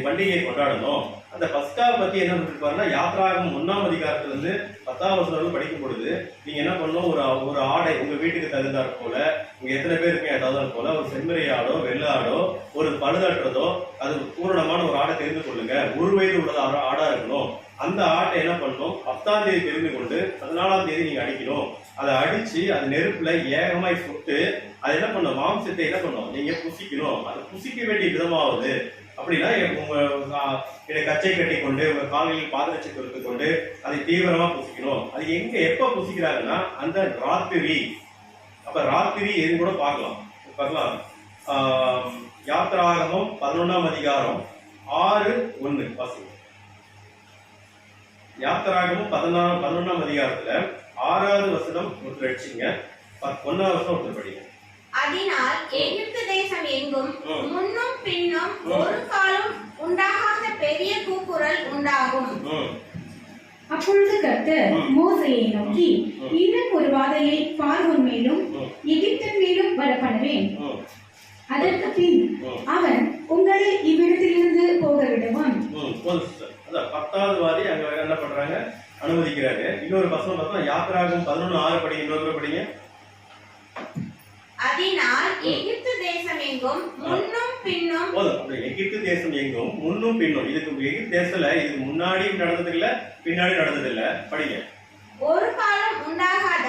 பண்டிகையை கொண்டாடணும். அந்த பஸ்காவை பத்தி என்ன சொல்லிருப்பாருன்னா, யாத்ராகமம் 1ஆம் அதிகாரத்துல இருந்து 10ஆம் வசனம் படிக்கும் பொழுது நீங்க என்ன பண்ணணும், ஒரு ஆடை உங்க வீட்டுக்கு தகுந்தாற் போல, உங்க எத்தனை பேர் இருக்கீங்க தகுந்தாற் போல ஒரு செம்மறி ஆடோ வெள்ளாடோ ஒரு பழுதற்றதோ அது பூரணமான ஒரு ஆடை தெரிந்து கொள்ளுங்க. 1 வயது உள்ளது ஆடா இருக்கணும். அந்த ஆட்டை என்ன பண்ணணும், 10ஆம் தேதி தெரிந்து கொண்டு 14ஆம் தேதி நீங்க அடிக்கணும். அதை அடிச்சு அது நெருப்புல ஏகமாய் சுட்டு அது என்ன பண்ணும், மாம்சத்தை என்ன பண்ணும் நீங்க புசிக்கணும். அது புசிக்க வேண்டிய விதமாவது அப்படின்னா உங்க கச்சை கட்டி கொண்டு உங்க கால்களில் பாதரட்சை கொடுத்து கொண்டு அதை தீவிரமா புசிக்கணும். அது எப்ப புசிக்கிறாங்கன்னா அந்த ராத்திரி. அப்ப ராத்திரி எது கூட பார்க்கலாம். யாத்ராகமம் 11ஆம் அதிகாரம் 6:1 வாசிக்கும். யாத்ராகமம் 11ஆம் அதிகாரத்துல 6வது வசனம் ஒருத்தர் அடிச்சுங்க, 1வது வசனம் ஒருத்தர் படிங்க. அதனால் எகிப்து தேசம் எங்கும் முன்னும் பின்னும் ஒரு காலம் உண்டாகாத பெரிய கூக்குரல் உண்டாகும். அப்பொழுது கர்த்தர் மோசேயை நோக்கி, இன்னும் ஒரு வாதையை பார்வோன் மேலும் எகிப்தின் மேலும் வரப்பண்ணுவேன். அதற்கு பின் அவன் உங்களை இவ்விடத்திலிருந்து போக விடுவான். 10வது வாதி அங்க என்ன பண்றாங்க, அனுமதிக்கிறாங்க. இன்னொரு வசனம் பார்த்தா யாத்ராகமம் 11:6 படிங்க, இன்னொரு படிங்க. அதனால் எகிப்து தேசம் எங்கும் முன்னும் பின்னும். எகிப்து தேசம் எங்கும் முன்னும் பின்னும். இதுக்கு எகிப்து தேசத்துல இதுக்கு முன்னாடி நடந்தது இல்ல, பின்னாடி நடந்தது இல்ல. படிங்க. ஒரு காலம் உண்டாகாத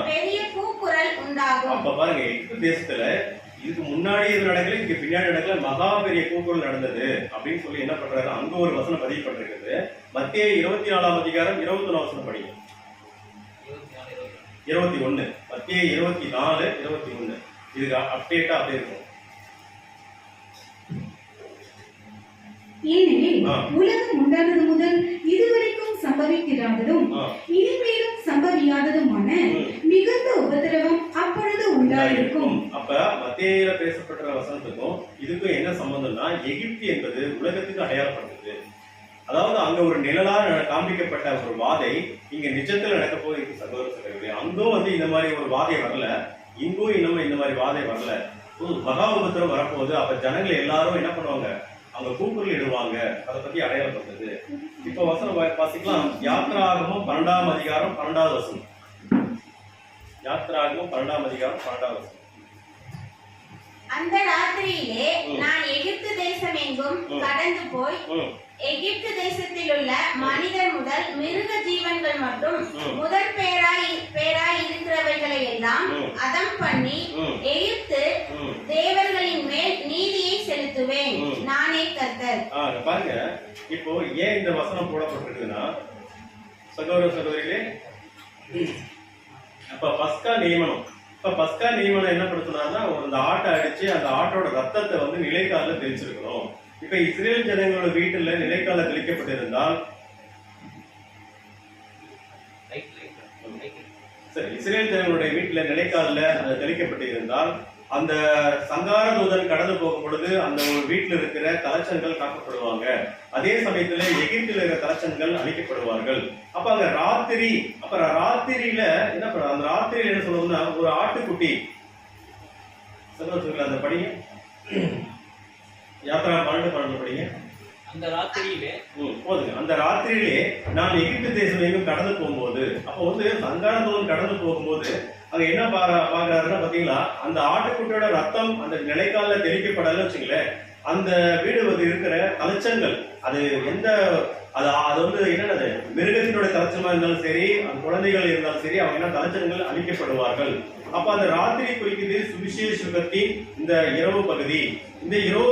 பெரிய கூக்குரல் உண்டாகும். அப்ப பாருங்க, எகிப்து தேசத்துல இதுக்கு முன்னாடி இது நடக்கல, இதுக்கு பின்னாடி நடக்கல, மகா பெரிய கூக்குரல் நடந்தது அப்படின்னு சொல்லி என்ன பண்றாரு, அங்க ஒரு வசனம் பதிவு பண்றது. மத்தேயு 24ஆம் அதிகாரம் 21 வசனம் படிங்க. 21 மத்தேயு 24:21. இதுக்கு அப்டேட்டா அப்படியே இருக்கும். ஏனெனில் ஆ. உலகம் உண்டானது முதல் இதுவரைக்கும் சம்பவிக்கிறாததும் ஆ. இனிமேலும் சம்பவியாததுமான மிகுந்த உபத்திரவம் அப்பொழுது உண்டாயிருக்கும். அப்ப மத்தேயில பேசப்பட்ட வசனத்துக்கும் இதுக்கும் என்ன சம்பந்தம்னா, எகிப்து என்பது உலகத்துக்கு அடையாளப்படுத்துது. அதாவது அங்க ஒரு நிழலா காண்பிக்கப்பட்ட ஒரு வாதை இங்க நிஜத்துல நடக்க போயிருக்கு சகோதர சகோதரி. அங்கும் வந்து இந்த மாதிரி ஒரு வாதை வரல, இங்கும் இன்னும் இந்த மாதிரி வாதை வரல. மகா உபத்திரம் வரப்போகுது. அப்ப ஜனங்கள் எல்லாரும் என்ன பண்ணுவாங்க, அங்க கூக்குரல் இடுவாங்க. அதை பத்தி அடையாளப்படுத்துது. இப்ப வசனம் வாசிக்கலாம். யாத்திராகமம் 12ஆம் அதிகாரம் 12வது வசனம். யாத்திராகமம் 12ஆம் அதிகாரம் 12வது வசனம். அந்த ராத்திரியிலே நான் எகிப்து தேசம் எங்கும் கடந்து போய் எகிப்து தேசத்தில் உள்ள மனிதர் முதல் மிருக ஜீவன்கள் மற்றும் முதல் பேராய் இருக்கிறவைகளை எல்லாம் அதம் பண்ணி எகிப்து தேவர்களின் மேல் நீதியை செலுத்துவேன். நானே கர்த்தர். பாருங்க, இப்போ ஏன் இந்த வசனம் போடப்பட்டிருக்குன்னா, சகோதர சகோதரிகளே, அப்ப பஸ்கா நியமனம். இப்ப பஸ்கா நியமனம் என்ன படுத்தினார்னா, அந்த ஆட்டை அடிச்சு அந்த ஆட்டோட ரத்தத்தை வந்து நிலைக்கால தெளிச்சிருக்கணும். இப்ப இஸ்ரேல் ஜனங்களோட வீட்டுல நிலைக்கால தெளிக்கப்பட்டிருந்தால், சரி, இஸ்ரேல் ஜனங்களுடைய வீட்டுல நிலைக்கால அது தெளிக்கப்பட்டிருந்தால், அந்த சங்கார தூதன் கடந்து போகும் பொழுது அந்த ஒரு வீட்டுல இருக்கிற கலச்சங்கள் காக்கப்படுவாங்க. அதே சமயத்துல எகிப்தில் இருக்கிற கலச்சங்கள் அழிக்கப்படுவார்கள். அப்ப அங்க ராத்திரி, அப்புறம் ராத்திரியில என்ன பண்ண, அந்த ராத்திரியில என்ன சொல்லுவோம்னா, ஒரு ஆட்டுக்குட்டி சொல்ல அந்த படிங்க, யாத்திரா 12 படிங்க. அந்த ராத்திரியிலே போதுங்க. அந்த ராத்திரியிலே நான் எகிப்து தேசம் எங்கும் கடந்து போகும்போது, அப்ப வந்து சங்கார தூதன் கடந்து போகும்போது அங்க என்ன பாக்குறாருன்னா, பாத்தீங்களா, அந்த ஆட்டுக்குட்டியோட ரத்தம் அந்த நிலைக்கால தெளிக்கப்படலன்னு வச்சுங்களேன், அந்த வீடு வந்து இருக்கிற கலச்சங்கள், அது எந்த அது வந்து என்னது, மிருகத்தினோட கலச்சமா இருந்தாலும் சரி, அந்த குழந்தைகள் இருந்தாலும் சரி, அவங்க என்ன கலச்சங்கள் அழிக்கப்படுவார்கள். அப்ப அந்த ராத்திரி குறிக்குது சுவிசேஷத்தின் இந்த இரவு பகுதி. இந்த இரவு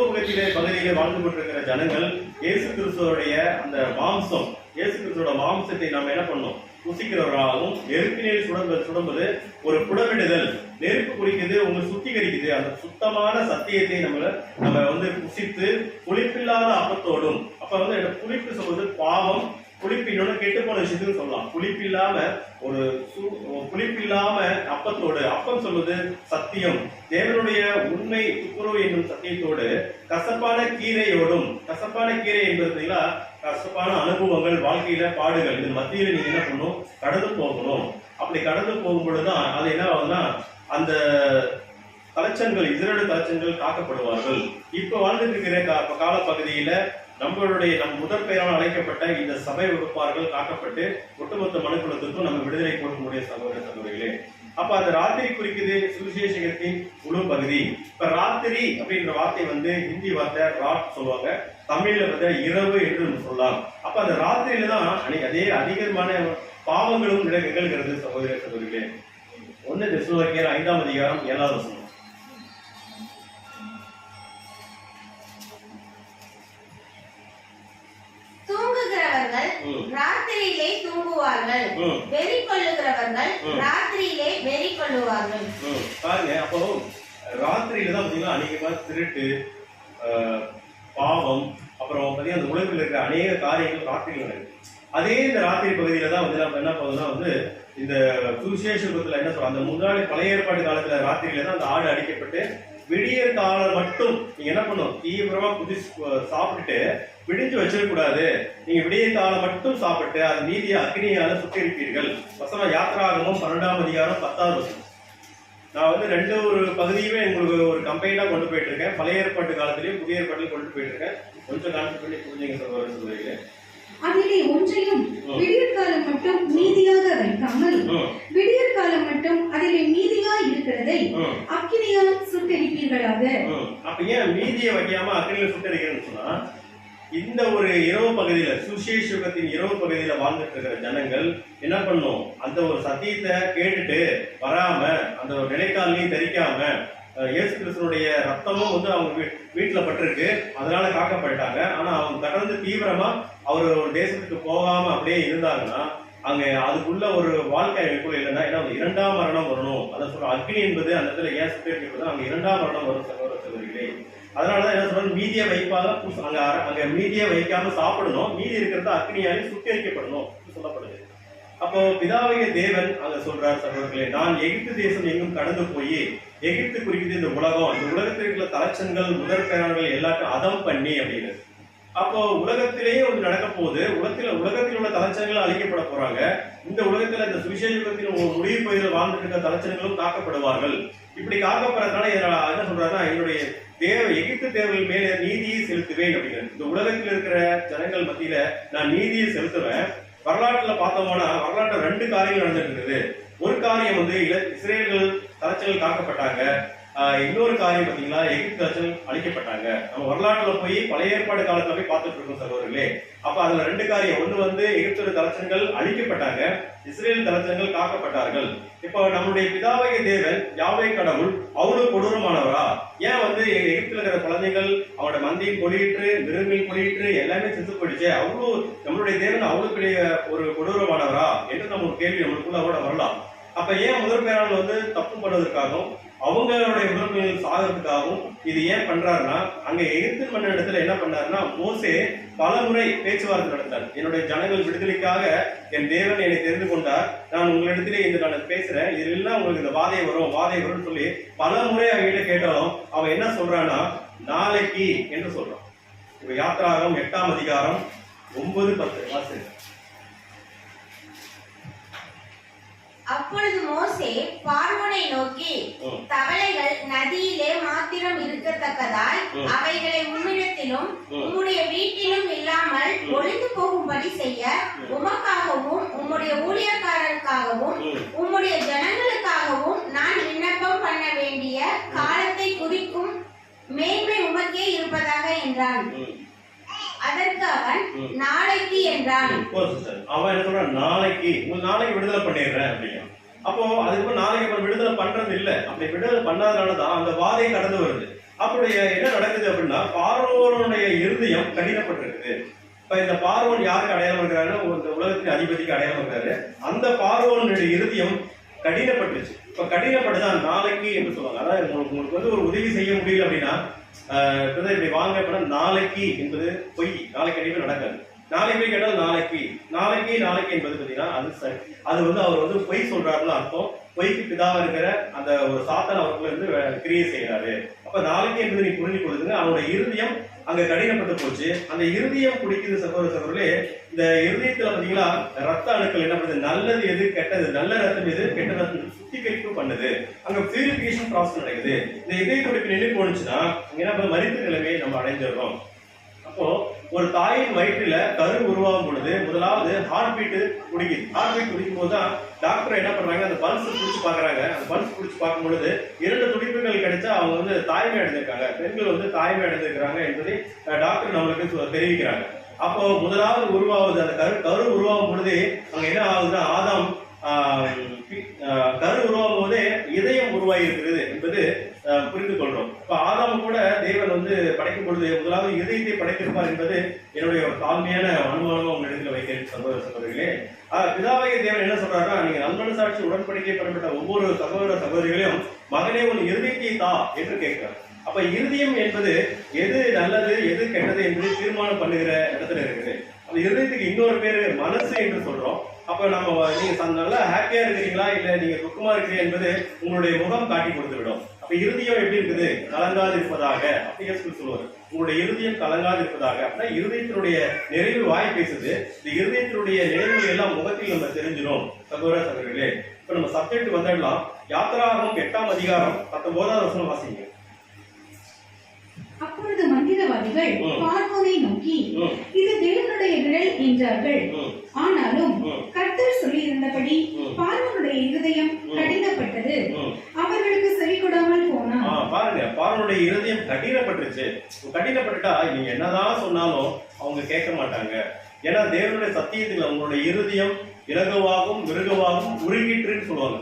பகுதியில வாழ்ந்து கொண்டிருக்கிற ஜனங்கள் இயேசு கிறிஸ்துவோடைய அந்த மாம்சம், இயேசு கிறிஸ்துவோட மாம்சத்தை நாம் என்ன பண்ணோம், புசிக்கிறவராகவும், நெருப்பினில் சுடும்போது ஒரு புடமிடுதல், நெருப்பு குறிக்குது, உங்களை சுத்திகரிக்குது. அந்த சுத்தமான சத்தியத்தை நம்ம வந்து புசித்து புளிப்பில்லாத அப்பத்தோடும், அப்ப வந்து புளிப்பு சொல்வது பாவம், புளிப்பின்னொன்னு கெட்டு போன விஷயத்துக்கு சொல்லலாம். புளிப்பில்லாம ஒரு புளிப்பில்லாம அப்பத்தோடு, அப்பம் சொல்வது சத்தியம், தேவனுடைய உண்மை துப்புரவு என்னும் சத்தியத்தோடு, கசப்பான கீரையோடும், கசப்பான கீரை என்பதுல கசப்பான அனுபவங்கள், வாழ்க்கையில பாடுகள், இது மத்தியில நீங்க என்ன பண்ணணும், கடந்து போகணும். அப்படி கடந்து போகும் பொழுதுதான் அது என்ன ஆகுதுன்னா, அந்த கலச்சங்கள், இஸ்ரேல் கலச்சங்கள் காக்கப்படுவார்கள். இப்ப வாழ்ந்துட்டு இருக்கிற காலப்பகுதியில நம்மளுடைய முதற் பெயரால் அழைக்கப்பட்ட இந்த சபை வகுப்பார்கள் காக்கப்பட்டு ஒட்டுமொத்த மனுக்குலத்துக்கும் நம்ம விடுதலை கொடுக்கக்கூடிய சகோதர சகோதரிகளே. அப்ப அந்த ராத்திரி குறிக்குது சுவிசேஷகத்தின் முழு பகுதி. இப்ப ராத்திரி அப்படின்ற வார்த்தை வந்து ஹிந்தி வார்த்தை ராத் சொல்லுவாங்க, தமிழ்ல வந்து இரவு என்று சொல்லலாம். அப்ப அந்த ராத்திரியில தான் அன்னைக்கு அதே அதிகமான பாவங்களும் நிகழ்கிறது சகோதர சகோதரிகளே. 1 தெசலோனிக்கேயர் 5ஆம் அதிகாரம் 7வது வசனம். தூங்குகிறவர்கள் ராத்திரியிலே தூங்குவார்கள், வெறி கொள்ளுகிறவர்கள் ராத்திரியிலே வெறி கொள்ளுவார்கள். பாருங்க, அப்போ ராத்திரியில தான் பாத்தீங்கன்னா அதிகமா திருட்டு, பாவம், அப்புறம் பாத்தீங்கன்னா அந்த உலகில் இருக்கிற அநேக காரியங்கள் ராத்திரியில் நடக்குது. அதே இந்த ராத்திரி பகுதியில தான் வந்து நம்ம என்ன பண்ணுவோம்னா, வந்து இந்த சுவிசேஷத்துல என்ன சொல்றோம், அந்த முன்னாடி பழைய ஏற்பாடு காலத்துல ராத்திரியில தான் அந்த ஆடு அடிக்கப்பட்டு விடியற் காலம் மட்டும் நீங்க என்ன பண்ணும், தீவிரமா சாப்பிட்டுட்டு விடிஞ்சு வச்சிடக்கூடாது. நீங்க விடிய காலம் மட்டும் சாப்பிட்டு அது மீதியை அக்னியால சுட்டரிப்பீர்கள். வசனம் யாத்திராகமம் 12ஆம் அதிகாரம் 10வது வசனம். நான் வந்து ஒரு பகுதியுமே உங்களுக்கு ஒரு கம்பைண்டா கொண்டு போயிட்டு இருக்கேன். பழைய ஏற்பாட்டு காலத்திலேயும் புதிய ஏற்பாட்டிலையும் கொண்டு போயிட்டு இருக்கேன். கொஞ்சம் கான்செப்ட் பண்ணி புரிஞ்சுங்க சொல்றீங்க. அதிலே ஒன்றையும் விடியற்காலம் மட்டும் மீதியாக வைக்காமல், விடியற்காலம் மட்டும் அதிலே மீதியா இருக்கிறதை அக்கினியால் சுட்டரிப்பீர்களாக. அப்ப ஏன் மீதியை வைக்காம அக்கினியில சுட்டரிக்கிறேன்னு சொன்னா, இந்த ஒரு இரவு பகுதியில, சுவிசேஷத்தின் இரவு பகுதியில வாழ்ந்துட்டு இருக்கிற ஜனங்கள் என்ன பண்ணும், அந்த ஒரு சத்தியத்தை கேட்டுட்டு வராம, அந்த ஒரு நிலைக்காலையும் தெரிக்காம, இயேசு கிறிஸ்துனுடைய ரத்தமும் வந்து அவங்க வீட்டுல பட்டிருக்கு, அதனால காக்கப்பட்டாங்க. ஆனா அவங்க தொடர்ந்து தீவிரமா அவர் ஒரு தேசத்துக்கு போகாம அப்படியே இருந்தாங்கன்னா, அங்க அதுக்குள்ள ஒரு வாழ்க்கை அமைப்புல இல்லைன்னா, ஏன்னா 2ஆம் மரணம் வரணும். அதை சொல்ற அக்னி என்பது அந்த இடத்துல ஏன் சுட்டு அங்க 2ஆம் மரணம் வரும் சகோதர சகோதரிகள். சகோதரர்களே. அதனாலதான் என்ன சொல்றாங்க, மீதியை வைப்பாங்க, அங்க மீதியை வைக்காம சாப்பிடணும், மீதி இருக்கிறத அக்னியாலே சுட்டரிக்கப்படணும் சொல்லப்படுது. அப்போ பிதாவாகிய தேவன் அங்க சொல்றார் சகோதரர்களே, நான் எகிப்து தேசம் எங்கும் கடந்து போய், எகிப்து குறிக்குது இந்த உலகம், இந்த உலகத்தில் இருக்கிற தலைச்சன்கள் முதற் பேரார்கள் எல்லாத்தையும் அதம் பண்ணி அப்படின்னு. அப்போ உலகத்திலேயே ஒன்று நடக்க போகுது, உலகத்தில் உள்ள தலைச்சன்கள் அழிக்கப்பட போறாங்க. இந்த உலகத்துல இந்த சுவிசேஷ யுகத்தின் முடிவு பகுதியில் வாழ்ந்துட்டு இருக்கிற தலைச்சன்களும் காக்கப்படுவார்கள். இப்படி காக்கப்படுறதுனால என்ன சொல்றாருன்னா, என்னுடைய எகிப்து தேவர்கள் மேலே நீதியை செலுத்துவேன் அப்படிங்கிறது. இந்த உலகத்தில் இருக்கிற ஜனங்கள் மத்தியில நான் நீதியை செலுத்துவேன். வரலாற்றுல பார்த்தோம்னா வரலாற்றுல 2 காரியங்கள் நடந்துட்டு இருக்குது. ஒரு காரியம் வந்து இஸ்ரேல்கள் தலைச்சல்கள் காக்கப்பட்டாங்க. இன்னொரு காரியம் பாத்தீங்களா, எகிப்து தலைச்சல் அழிக்கப்பட்டாங்க. நம்ம வரலாற்றுல போய் பழைய ஏற்பாடு காலத்துல போய் பார்த்துட்டு இருக்கோம் சகோதரர்களே. அப்ப அதுல 2 காரியம், ஒண்ணு வந்து எகிப்து தலைச்சல்கள் அழிக்கப்பட்டாங்க, இஸ்ரேல் தலைச்சல்கள் காக்கப்பட்டார்கள். இப்போ நம்முடைய பிதாவாகிய தேவன் யாவே கடவுள் அவ்வளவு கொடூரமானவரா? ஏன் வந்து எகிப்துல இருக்கிற குழந்தைகள் அவனோட மந்தையும் கொடியிட்டு மிருகங்கள் கொடியிட்டு எல்லாமே செத்து போயிடுச்சு, அவ்வளவு நம்மளுடைய தேவன் அவ்வளவு பெரிய ஒரு கொடூரமானவரா என்று நம்ம ஒரு கேள்வி நம்மளுக்குள்ள கூட வரலாம். அப்ப ஏன் முதல் பேராளர் வந்து தப்பு பண்ணுவதற்காகவும் அவங்களுடைய முதல் சாகிறதுக்காகவும் இது ஏன் பண்றாருன்னா, அங்க எகிப்து மன்ன இடத்துல என்ன பண்ணாருன்னா, மோசே பல முறை பேச்சுவார்த்தை நடத்தார். என்னுடைய ஜனங்கள் விடுதலைக்காக என் தேவன் என்னை தெரிந்து கொண்டார், நான் உங்களிடத்திலே இந்த நான் பேசுறேன், இதுல எல்லாம் உங்களுக்கு இந்த வாதை வரும்னு சொல்லி பல முறை அவங்கிட்ட கேட்டாலும் அவன் என்ன சொல்றான்னா, நாளைக்கு என்று சொல்றான். இப்ப யாத்திராகம் 8ஆம் அதிகாரம் 9-10 வாசிங்க. அப்பொழுது மோசே பார்வோனை நோக்கி, தவளைகள் நதியிலே மாத்திரம் இருக்கத்தக்கதாய் அவைகளை உம்மிடத்திலும் உம்முடைய வீட்டிலும் இல்லாமல் ஒளிந்து போகும்படி செய்ய உமக்காகவும் உம்முடைய ஊழியக்காரருக்காகவும் உம்முடைய ஜனங்களுக்காகவும் நான் விண்ணப்பம் பண்ண வேண்டிய காலத்தை குறிக்கும் மேன்மை உமக்கே இருப்பதாக என்றான். அதற்கு அவன் நாளைக்கு என்றான். அவன் என்ன சொல்றான், நாளைக்கு விடுதலை பண்ணிடுறேன் அப்படிங்க. அப்போ அதுக்கு நாளைக்கு விடுதலை பண்றது இல்ல. அப்படி விடுதலை பண்ணாதனாலதான் அந்த வாதை கடந்து வருது. அப்படியே என்ன நடக்குது அப்படின்னா, பார்வோனுடைய இருதயம் கடினப்பட்டிருக்குது. இப்ப இந்த பார்வோன் யாருக்கு அடையாளம் இருக்கிறாரு, இந்த உலகத்தின் அதிபதிக்கு அடையாளம் இருக்கிறாரு. அந்த பார்வோனுடைய இருதயம் கடினப்பட்டுருச்சு. இப்ப கடினப்பட்டுதான் நாளைக்கு என்று சொல்லுவாங்க. அதாவது உங்களுக்கு வந்து ஒரு உதவி செய்ய முடியல அப்படின்னா, இப்படி வாங்க அப்படின்னா நாளைக்கு என்பது பொய், நாளைக்கு கண்டிப்பா நடக்காது. நாளைக்கு போய் கேட்டால் நாளைக்கு என்பது பார்த்தீங்கன்னா அது வந்து அவர் வந்து பொய் சொல்றாருன்னு அர்த்தம். பொய்க்கு பிதாவா இருக்கிற அந்த ஒரு சாத்தான் அவருக்குள்ள இருந்து கிரியை செய்யறாரு. அப்ப நாளைக்கு என்பது நீ புரிஞ்சு கொடுத்துங்க. அவனோட இருதயம் அங்க கடினப்பட்டு போச்சு. அந்த இருதயம் குடிக்குது சகோதரர்களே. இந்த இருதயத்துல பாத்தீங்களா ரத்த அணுக்கள் என்ன பண்ணுது, நல்லது எது கெட்டது, நல்ல ரத்தம் எது கெட்ட ரத்தம் சுத்திகரிப்பு பண்ணுது. அங்க பியூரிபிகேஷன் ப்ராசஸ் நடக்குது. இந்த இதய துடிப்பு நின்று போனுச்சுன்னா என்ன மரித்த நிலைமையை நம்ம அடைஞ்சிடறோம். அப்போ ஒரு தாயின் வயிற்றுல கரு உருவாகும் பொழுது முதலாவது ஹார்ட் பீட் குடிக்குது. ஹார்ட் பீட் குடிக்கும் போதுதான் டாக்டர் என்ன பண்றாங்க, அந்த பல்ஸ் குடிச்சு பாக்குறாங்க. அந்த பல்ஸ் குடிச்சு பார்க்கும் பொழுது 2 துடிப்புகள் கிடைச்சா அவங்க வந்து தாய்மை அடைஞ்சிருக்காங்க, பெண்கள் வந்து தாய்மை அடைஞ்சிருக்கிறாங்க என்பதை டாக்டர் நம்மளுக்கு தெரிவிக்கிறாங்க. அப்போ முதலாவது உருவாகுது அந்த கரு உருவாகும் பொழுது அங்க என்ன ஆகுதுன்னா, ஆதாம் கரு உருவாகும் போதே இதயம் உருவாகி இருக்கிறது என்பது புரிந்து கொள்றோம். இப்ப ஆதாம கூட தேவன் வந்து படைக்கும் பொழுது முதலாவது இதயத்தை படைத்திருப்பார் என்பது என்னுடைய ஒரு தாழ்மையான அனுமானம் உங்க இடத்துல வைக்கிறேன் சகோதரர்களே. பிதாவாகிய தேவன் என்ன சொல்றாருன்னா, நீங்க நல்மன சாட்சி உடன்படிக்கை பண்ணப்பட்ட ஒவ்வொரு சகோதரிகளையும் மகனே உன் இருதயத்தை தா என்று கேட்கிறார். அப்ப இருதயம் என்பது எது நல்லது எது கெட்டது என்று தீர்மானம் பண்ணுகிற இடத்துல இருக்குது. அந்த இருதயத்துக்கு இன்னொரு பேரு மனசு என்று சொல்றோம். அப்ப நம்ம நீங்க நல்லா ஹாப்பியா இருக்கிறீங்களா இல்ல நீங்க துக்கமா இருக்கிறீங்க என்பது உங்களுடைய முகம் காட்டி கொடுத்து விடும். அப்ப இருதயம் எப்படி இருக்குது, கலங்காது இருப்பதாக அப்படி சொல்லுவாரு. உங்களுடைய இருதயம் கலங்காது இருப்பதாக அப்படின்னா இருதயத்தினுடைய நிறைவு வாய் பேசுது. இந்த இருதயத்தினுடைய நிறைவுகள் எல்லாம் முகத்தில் நம்ம தெரிஞ்சிடும் சகோதரர்களே. இப்ப நம்ம சப்ஜெக்ட் வந்துடலாம். யாத்திராகம் 8ஆம் அதிகாரம் 19வது வசனம் வாசிங்க. அப்பொழுது மந்திரவாதிகள் பார்வோனை நோக்கி, இது தேவனுடைய விரல் என்றார்கள். ஆனாலும் கர்த்தர் சொல்லி இருந்தபடி பார்வோனுடைய இருதயம் கடினப்பட்டது, அவர்களுக்கு செவி கொடாமல் போனான். பாருங்க, பார்வோனுடைய இருதயம் கடினப்பட்டுருச்சு. கடினப்பட்டுட்டா நீங்க என்னதான் சொன்னாலும் அவங்க கேட்க மாட்டாங்க. ஏன்னா தேவனுடைய சத்தியத்துல உங்களுடைய இருதயம் இலகுவாகவும் மிருகவாகவும் உருகிட்டுன்னு சொல்லுவாங்க.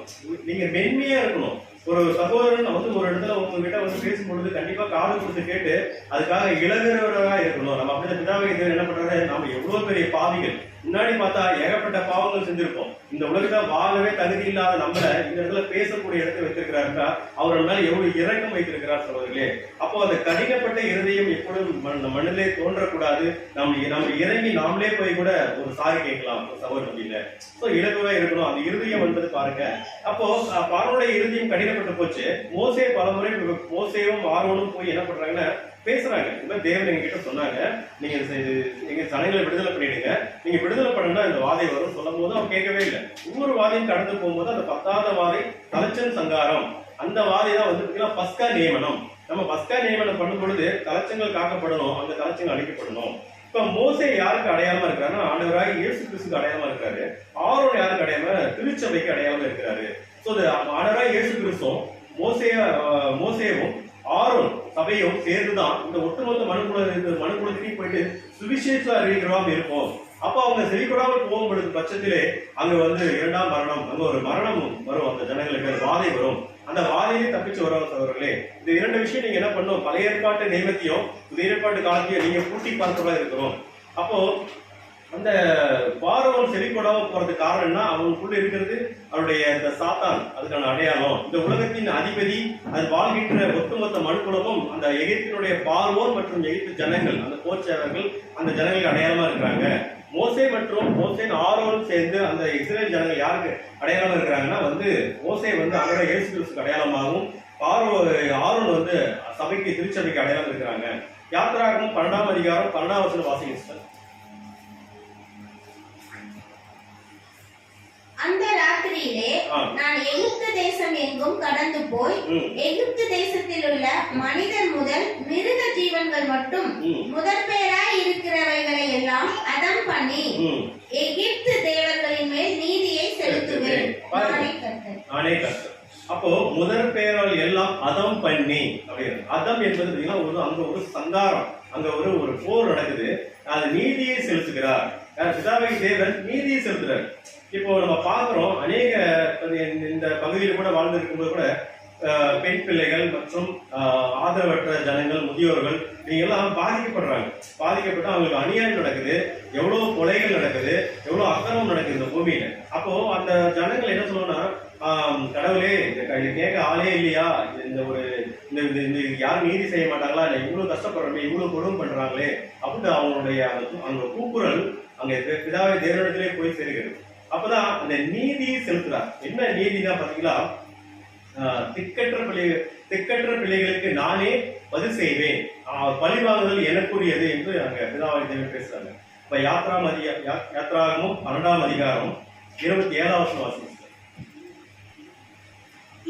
நீங்க மென்மையா இருக்கணும். ஒரு சகோதரன் வந்து ஒரு இடத்துல உங்ககிட்ட வந்து பேசும்பொழுது கண்டிப்பா காது கொடுத்து கேட்டு அதுக்காக இழகிறவராக இருக்கணும். நம்ம அப்படி பிதாவை என்ன பண்றாரு, நம்ம எவ்வளவு பெரிய பாவிகள், முன்னாடி பார்த்தா ஏகப்பட்ட பாவங்கள் செஞ்சிருப்போம். இந்த உலகத்தை வாழவே தகுதி இல்லாத நம்மள இந்த இடத்துல பேசக்கூடிய இடத்தை வச்சிருக்கிறாருன்னா அவர் மேல எவ்வளவு இரக்கம் வைத்திருக்கிறார் சகோதரர்களே. அப்போ அந்த கடினப்பட்ட இருதயம் எப்பொழுதும் மண்ணிலே தோன்றக்கூடாது. நம்ம இறங்கி நாமளே போய் கூட ஒரு சாரி கேட்கலாம் சகோதரர் இல்ல. சோ இலகுவா இருக்கணும் அந்த இருதயம் என்பது பாருங்க. அப்போ பார்வோனுடைய இருதயம் கடினப்பட்டு போச்சு. மோசே பலமுறை மோசேவும் ஆரோனும் போய் என்ன பண்றாங்கன்னா பேசுறாங்க. இந்த தேவன் எங்க கிட்ட சொன்னாங்க, நீங்க எங்க ஜனங்களை விடுதலை பண்ணிடுங்க, நீங்க விடுதலை பண்ணா இந்த வாதை வரும் சொல்லும் போது அவன் கேட்கவே இல்லை. ஒவ்வொரு வாதையும் கடந்து போகும்போது அந்த 10வது வாதை தலைச்சன் சங்காரம், அந்த வாதை தான் வந்து பஸ்கா நியமனம். நம்ம பஸ்கா நியமனம் பண்ணும் பொழுது தலைச்சங்கள் காக்கப்படணும், அந்த தலைச்சங்கள் அழிக்கப்படணும். இப்ப மோசே யாருக்கு அடையாளமா இருக்கிறாருன்னா ஆண்டவராக இயேசு கிறிஸ்துக்கு அடையாளமா இருக்காரு. ஆரோன் யாருக்கு அடையாளமா, திருச்சபைக்கு அடையாளமா இருக்கிறாரு. சோ ஆண்டவராக இயேசு கிறிஸ்துவும் மோசேவும் ஆரோன் சபையும் சேர்ந்துதான் இந்த ஒட்டுமொத்த மனுக்குலத்தையும் போயிட்டு சுவிசேஷ அறிவிக்கிறவா இருப்போம். அப்ப அவங்க செவிக்கூடாமல் போகும் பொழுது பட்சத்திலே அங்க வந்து 2ஆம் மரணம், அங்க ஒரு மரணம் வரும், அந்த ஜனங்களுக்கு வாதை வரும். அந்த வாதையிலே தப்பிச்சு வருவார்களே. இந்த 2 விஷயம் நீங்க என்ன பண்ணும், பழைய ஏற்பாட்டு நியமத்தையும் புதிய ஏற்பாட்டு காலத்தையும் நீங்க கூட்டி பார்க்கிறதா இருக்கிறோம். அப்போ அந்த பார்வோன் செவிக்கூடாம போறதுக்கு காரணம்னா அவனுக்குள்ள இருக்கிறது அவருடைய இந்த சாத்தான், அதுக்கான அடையாளம். இந்த உலகத்தின் அதிபதி, அது வாழ்கின்ற ஒட்டுமொத்த மனுக்குலமும் அந்த எகிப்தினுடைய பார்வோன் மற்றும் எகிப்து ஜனங்கள், அந்த போர்ச்சேவர்கள் அந்த ஜனங்களுக்கு அடையாளமா இருக்கிறாங்க. மோசே மற்றும் மோசேன் ஆரோன் சேர்ந்து அந்த இஸ்ரேல் ஜனங்கள் யாருக்கு அடையாளமா இருக்கிறாங்கன்னா வந்து மோசே வந்து அவரோட இயேசு கிறிஸ்துக்கு அடையாளமாகவும் ஆரோன் வந்து சபைக்கு திருச்சபைக்கு அடையாளம் இருக்கிறாங்க. யாத்திராகமம் 12ஆம் அதிகாரம் 12ஆம் வசனம் வாசிங்க. அந்த ராத்திரியிலே நான் எகிப்து தேசம் எங்கும் கடந்து போய் எகிப்து தேசத்தில் உள்ள மனிதன் முதல் மிருக ஜீவன்கள் மட்டும் முதற் பேராய் இருக்கிறவைகளை எல்லாம் அதம் பண்ணி எகிப்து தேவர்களின் மேல் நீதியை செலுத்துவேன். நானே கர்த்தர். அப்போ முதற் பேரால் எல்லாம் அதம் பண்ணி அப்படின்னு, அதம் என்பது அங்க ஒரு சங்காரம், அங்க ஒரு போர் நடக்குது, அது நீதியை செலுத்துகிறார். பிதாவை தேவன் நீதியை செலுத்துறார். இப்போ நம்ம பாக்குறோம் அநேக இந்த பகுதியில் கூட வாழ்ந்து இருக்கும்போது கூட பெண் பிள்ளைகள் மற்றும் ஆதரவற்ற ஜனங்கள், முதியோர்கள் நீங்க எல்லாம் பாதிக்கப்பட்டு அவங்களுக்கு அநியாயம் நடக்குது, எவ்வளவு கொலைகள் நடக்குது, எவ்வளவு அக்கிரமம் நடக்குது இந்த பூமியில. அப்போ அந்த ஜனங்கள் என்ன சொல்லணும்னா, கடவுளே கேட்க ஆளே இல்லையா, இந்த யாரும் நீதி செய்ய மாட்டாங்களா, இவ்வளவு கஷ்டப்படுறோமே, இவ்வளவு கொடுமை பண்றாங்களே அப்படின்னு அவங்களுடைய அந்த கூக்குரல் அங்க பிதாவை தேவனிடத்திலே போய் சேருகிறது. அப்பதான் அந்த நீதியை செலுத்துறார். என்ன நீதினா பாத்தீங்களா, திக்கற்ற பிள்ளைகளுக்கு நானே பதில் செய்வேன், பழிவாங்குதல் எனக்குரியது என்று அங்க பிதாவை தேவன் பேசுறாங்க. இப்ப யாத்ராகமும் 12ஆம் அதிகாரம் 27ஆம் வசனம் வாசிங்க.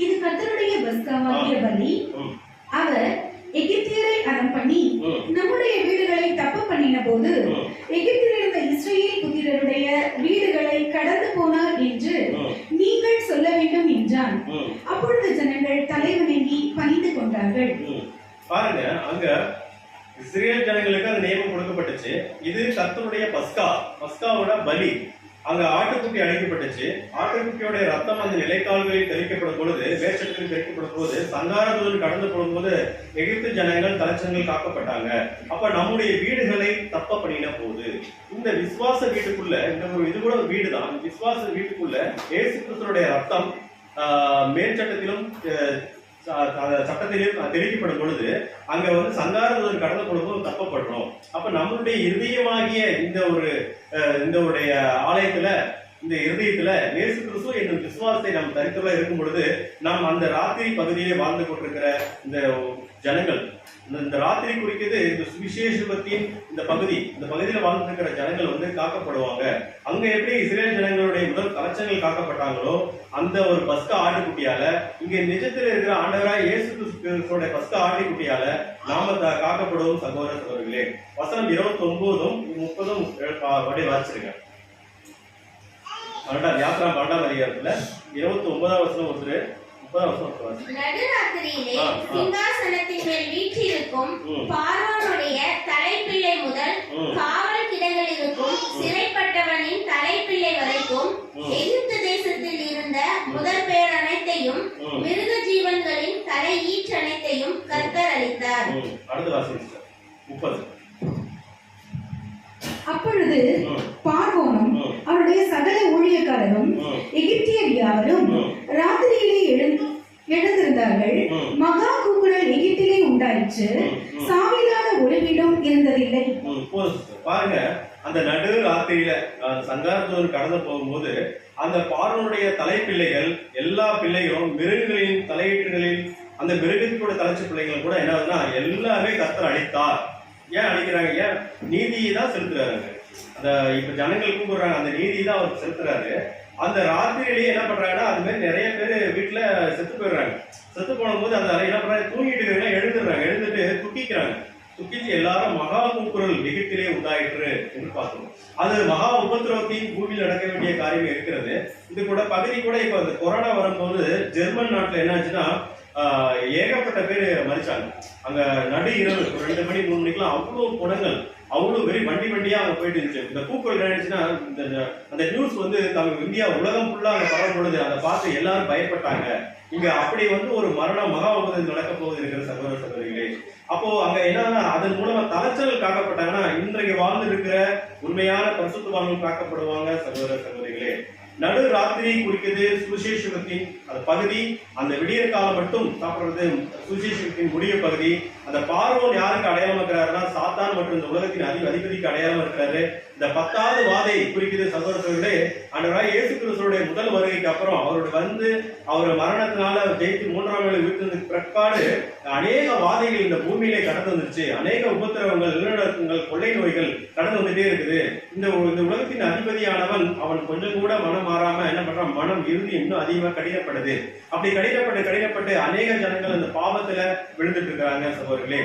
இது கர்த்தருடைய பஸ்காவாகிய பலி. அவர் எகிப்தியரை அதம் பண்ணி நம்முடைய வீடுகளை தப்பு பண்ணின போது எகிப்தில் இருந்த இஸ்ரவேல் புத்திரருடைய வீடுகளை கடந்து போனார் என்று நீங்கள் சொல்ல வேண்டும் என்றான். அப்பொழுது ஜனங்கள் தலைவணங்கி பணிந்து கொண்டார்கள். பாருங்க, அங்க இஸ்ரேல் ஜனங்களுக்கு அந்த நியமம் கொடுக்கப்பட்டுச்சு. இது கர்த்தருடைய பஸ்காவோட பலி. அங்க ஆட்டுக்குட்டி அழைக்கப்பட்டுச்சு. ஆட்டுக்குட்டியோட ரத்தம் அந்த நிலைக்கால்களில் தெளிக்கப்படும் பொழுது, வேஷத்தில் தெளிக்கப்படும் போது, சங்காரத்துடன் கடந்து போடும்போது எகிப்து ஜனங்கள் தலைச்சங்கள் காக்கப்பட்டாங்க. அப்ப நம்முடைய வீடுகளை தப்ப பண்ணின போது இந்த விசுவாச வீட்டுக்குள்ள, இது கூட ஒரு வீடு தான், விசுவாச வீட்டுக்குள்ள இயேசு கிறிஸ்துவோட ரத்தம் மேற்சட்டத்திலும் சட்டத்திலும் தெளிக்கப்படும் பொழுது அங்க வந்து சங்காரத்துடன் கடந்து போடும்போது தப்பப்படுறோம். அப்ப நம்மளுடைய இருதயமாகிய இந்த ஆலயத்துல, இந்த இருதயத்துல இயேசு கிறிஸ்து என்னும் விசுவாசத்தை நாம் தரித்துள்ள இருக்கும் பொழுது நாம் அந்த ராத்திரி பகுதியிலே வாழ்ந்து கொண்டிருக்கிற இந்த ஜனங்கள், இந்த ராத்திரி குறிக்கிறது இந்த சுவிசேஷத்தின் இந்த பகுதியில வாழ்ந்துருக்கிற ஜனங்கள் வந்து காக்கப்படுவாங்க. அங்க எப்படி இஸ்ரேல் ஜனங்களுடைய முதல் கலச்சங்கள் காக்கப்பட்டாங்களோ அந்த ஒரு பஸ்கா ஆட்டுக்குட்டியால இங்க நிஜத்தில் இருக்கிற ஆண்டவராய் இயேசு கிறிஸ்துவோட பஸ்கா ஆட்டுக்குட்டியால நாம காக்கப்படுவோம். சகோதரர்களே, வசனம் 29ம் 30ம் அப்படியே வாசிச்சிருங்க. யாத்ரா 12ஆம் அதிகாரத்துல 29ஆம் வசனம் ஒருத்தர், 30ஆம் வசனம். நடுராத்திரியிலே சிங்காசனத்தின் மேல் வீற்றிருக்கும் பார்வோனுடைய தலைப்பிள்ளை முதல் காவல் கிடங்களில் இருக்கும் சிறைப்பட்டவனின் தலைப்பிள்ளை வரைக்கும் எகிப்து தேசத்தில் இருந்த முதற் பேர் அனைத்தையும் மிருக ஜீவன் அடுத்த வாசிங்க 30. அப்பொழுது பார்வோனும் அவருடைய சகல ஊழியக்காரரும் எகிப்தியர் யாவரும் ராத்திரியிலே எழுந்திருந்தார்கள். மகா கூக்குரல் எகிப்திலே உண்டாயிற்று. சாவில்லாத ஒரு வீடும் இருந்ததில்லை. பாருங்க, அந்த நடு ராத்திரியில சங்காரத்தோடு கடந்து போகும்போது அந்த பார்வனுடைய தலைப்பிள்ளைகள் எல்லா பிள்ளைகளும் மிருகங்களின் தலையீட்டுகளில் அந்த மிருகத்தோட தலைச்ச பிள்ளைகள் கூட என்ன ஆகுதுன்னா எல்லாமே கர்த்தர் அழித்தார். ஏன் அழிக்கிறாங்க? ஏன் நீதியை தான் செலுத்துறாரு. அந்த இப்ப ஜனங்கள் கூப்பிடுறாங்க, அந்த நீதியை தான் அவர் செலுத்துறாரு. அந்த ராத்திரியிலேயே என்ன பண்றாங்கன்னா அது மாதிரி நிறைய பேர் வீட்டுல செத்து போயிடுறாங்க. செத்து போகும்போது அந்த என்ன பண்றாங்க, தூங்கிட்டு இருக்கிறவங்க எழுந்துடுறாங்க. எழுந்துட்டு துக்கிக்கிறாங்க. துக்கிச்சு எல்லாரும் மகா கூக்குரல் எகிப்திலே உண்டாயிற்று என்று பார்த்தோம். அது மகா உபத்திரவத்தையும் பூமியில் நடக்க வேண்டிய காரியம் இருக்கிறது. இது கூட பகுதி கூட இப்ப அந்த கொரோனா வரும்போது ஜெர்மன் நாட்டுல என்னாச்சுன்னா ஏகப்பட்ட பேர் மறிச்சாங்க. அங்க நடு இரவு 2 மணி 3 மணிக்கெல்லாம் அவ்வளவு குடங்கள், அவ்வளவு வெறி வண்டி வண்டியா அங்க போயிட்டு இருந்துச்சு. இந்த கூக்குரல் நினைச்சுன்னா அந்த நியூஸ் வந்து இந்தியா உலகம் ஃபுல்லா அங்க பரவும் பொழுது அதை பார்த்து எல்லாரும் பயப்பட்டாங்க. இங்க அப்படி ஒரு மரணம் மகா உபதம் நடக்க போகுது இருக்கிற சகோதர சகோதரிகளே. அப்போ அங்க என்னன்னா அதன் மூலமா தலைச்சல் காக்கப்பட்டாங்கன்னா இன்றைக்கு வாழ்ந்து இருக்கிற உண்மையான பரிசுத்தவான்கள் காக்கப்படுவாங்க சகோதர சகோதரிகளே. நடு ராத்திரி குறிக்கிறது சுவிசேஷத்தின் அந்த பகுதி. அந்த விடியற் காலம் மட்டும் சாப்பிடுறது சுவிசேஷத்தின் முடிய பகுதி. அந்த பார்வோன் யாருக்கு அடையாளம் இருக்கிறாருன்னா சாத்தான் மற்றும் இந்த உலகத்தின் அதிபதிக்கு அடையாளம் இருக்கிறாரு. இந்த 10வது வாதை குறிக்கிறது சகோதரர்களே. ஆண்டவராகிய இயேசு கிறிஸ்துவுடைய முதல் வருகைக்கு அப்புறம் அவர் மரணத்தினால ஜெயித்து 3ஆம் நாள் உயிர்த்ததுக்கு பிற்பாடு அநேக வாதைகள் இந்த பூமியிலே கடந்து வந்துருச்சு. அநேக உபத்திரவங்கள், நிலநடுக்கங்கள், கொள்ளை நோய்கள் கடந்து வந்துட்டே இருக்குது. இந்த உலகத்தின் அதிபதியானவன் அவன் கொஞ்சம் கூட மனம் மாறாம என்ன பண்றான், மனம் இறுதி இன்னும் அதிகமா கடினப்படுது. அப்படி கடினப்பட்டு அநேக ஜனங்கள் அந்த பாவத்துல விழுந்துட்டு இருக்கிறாங்க சகோதரர்களே.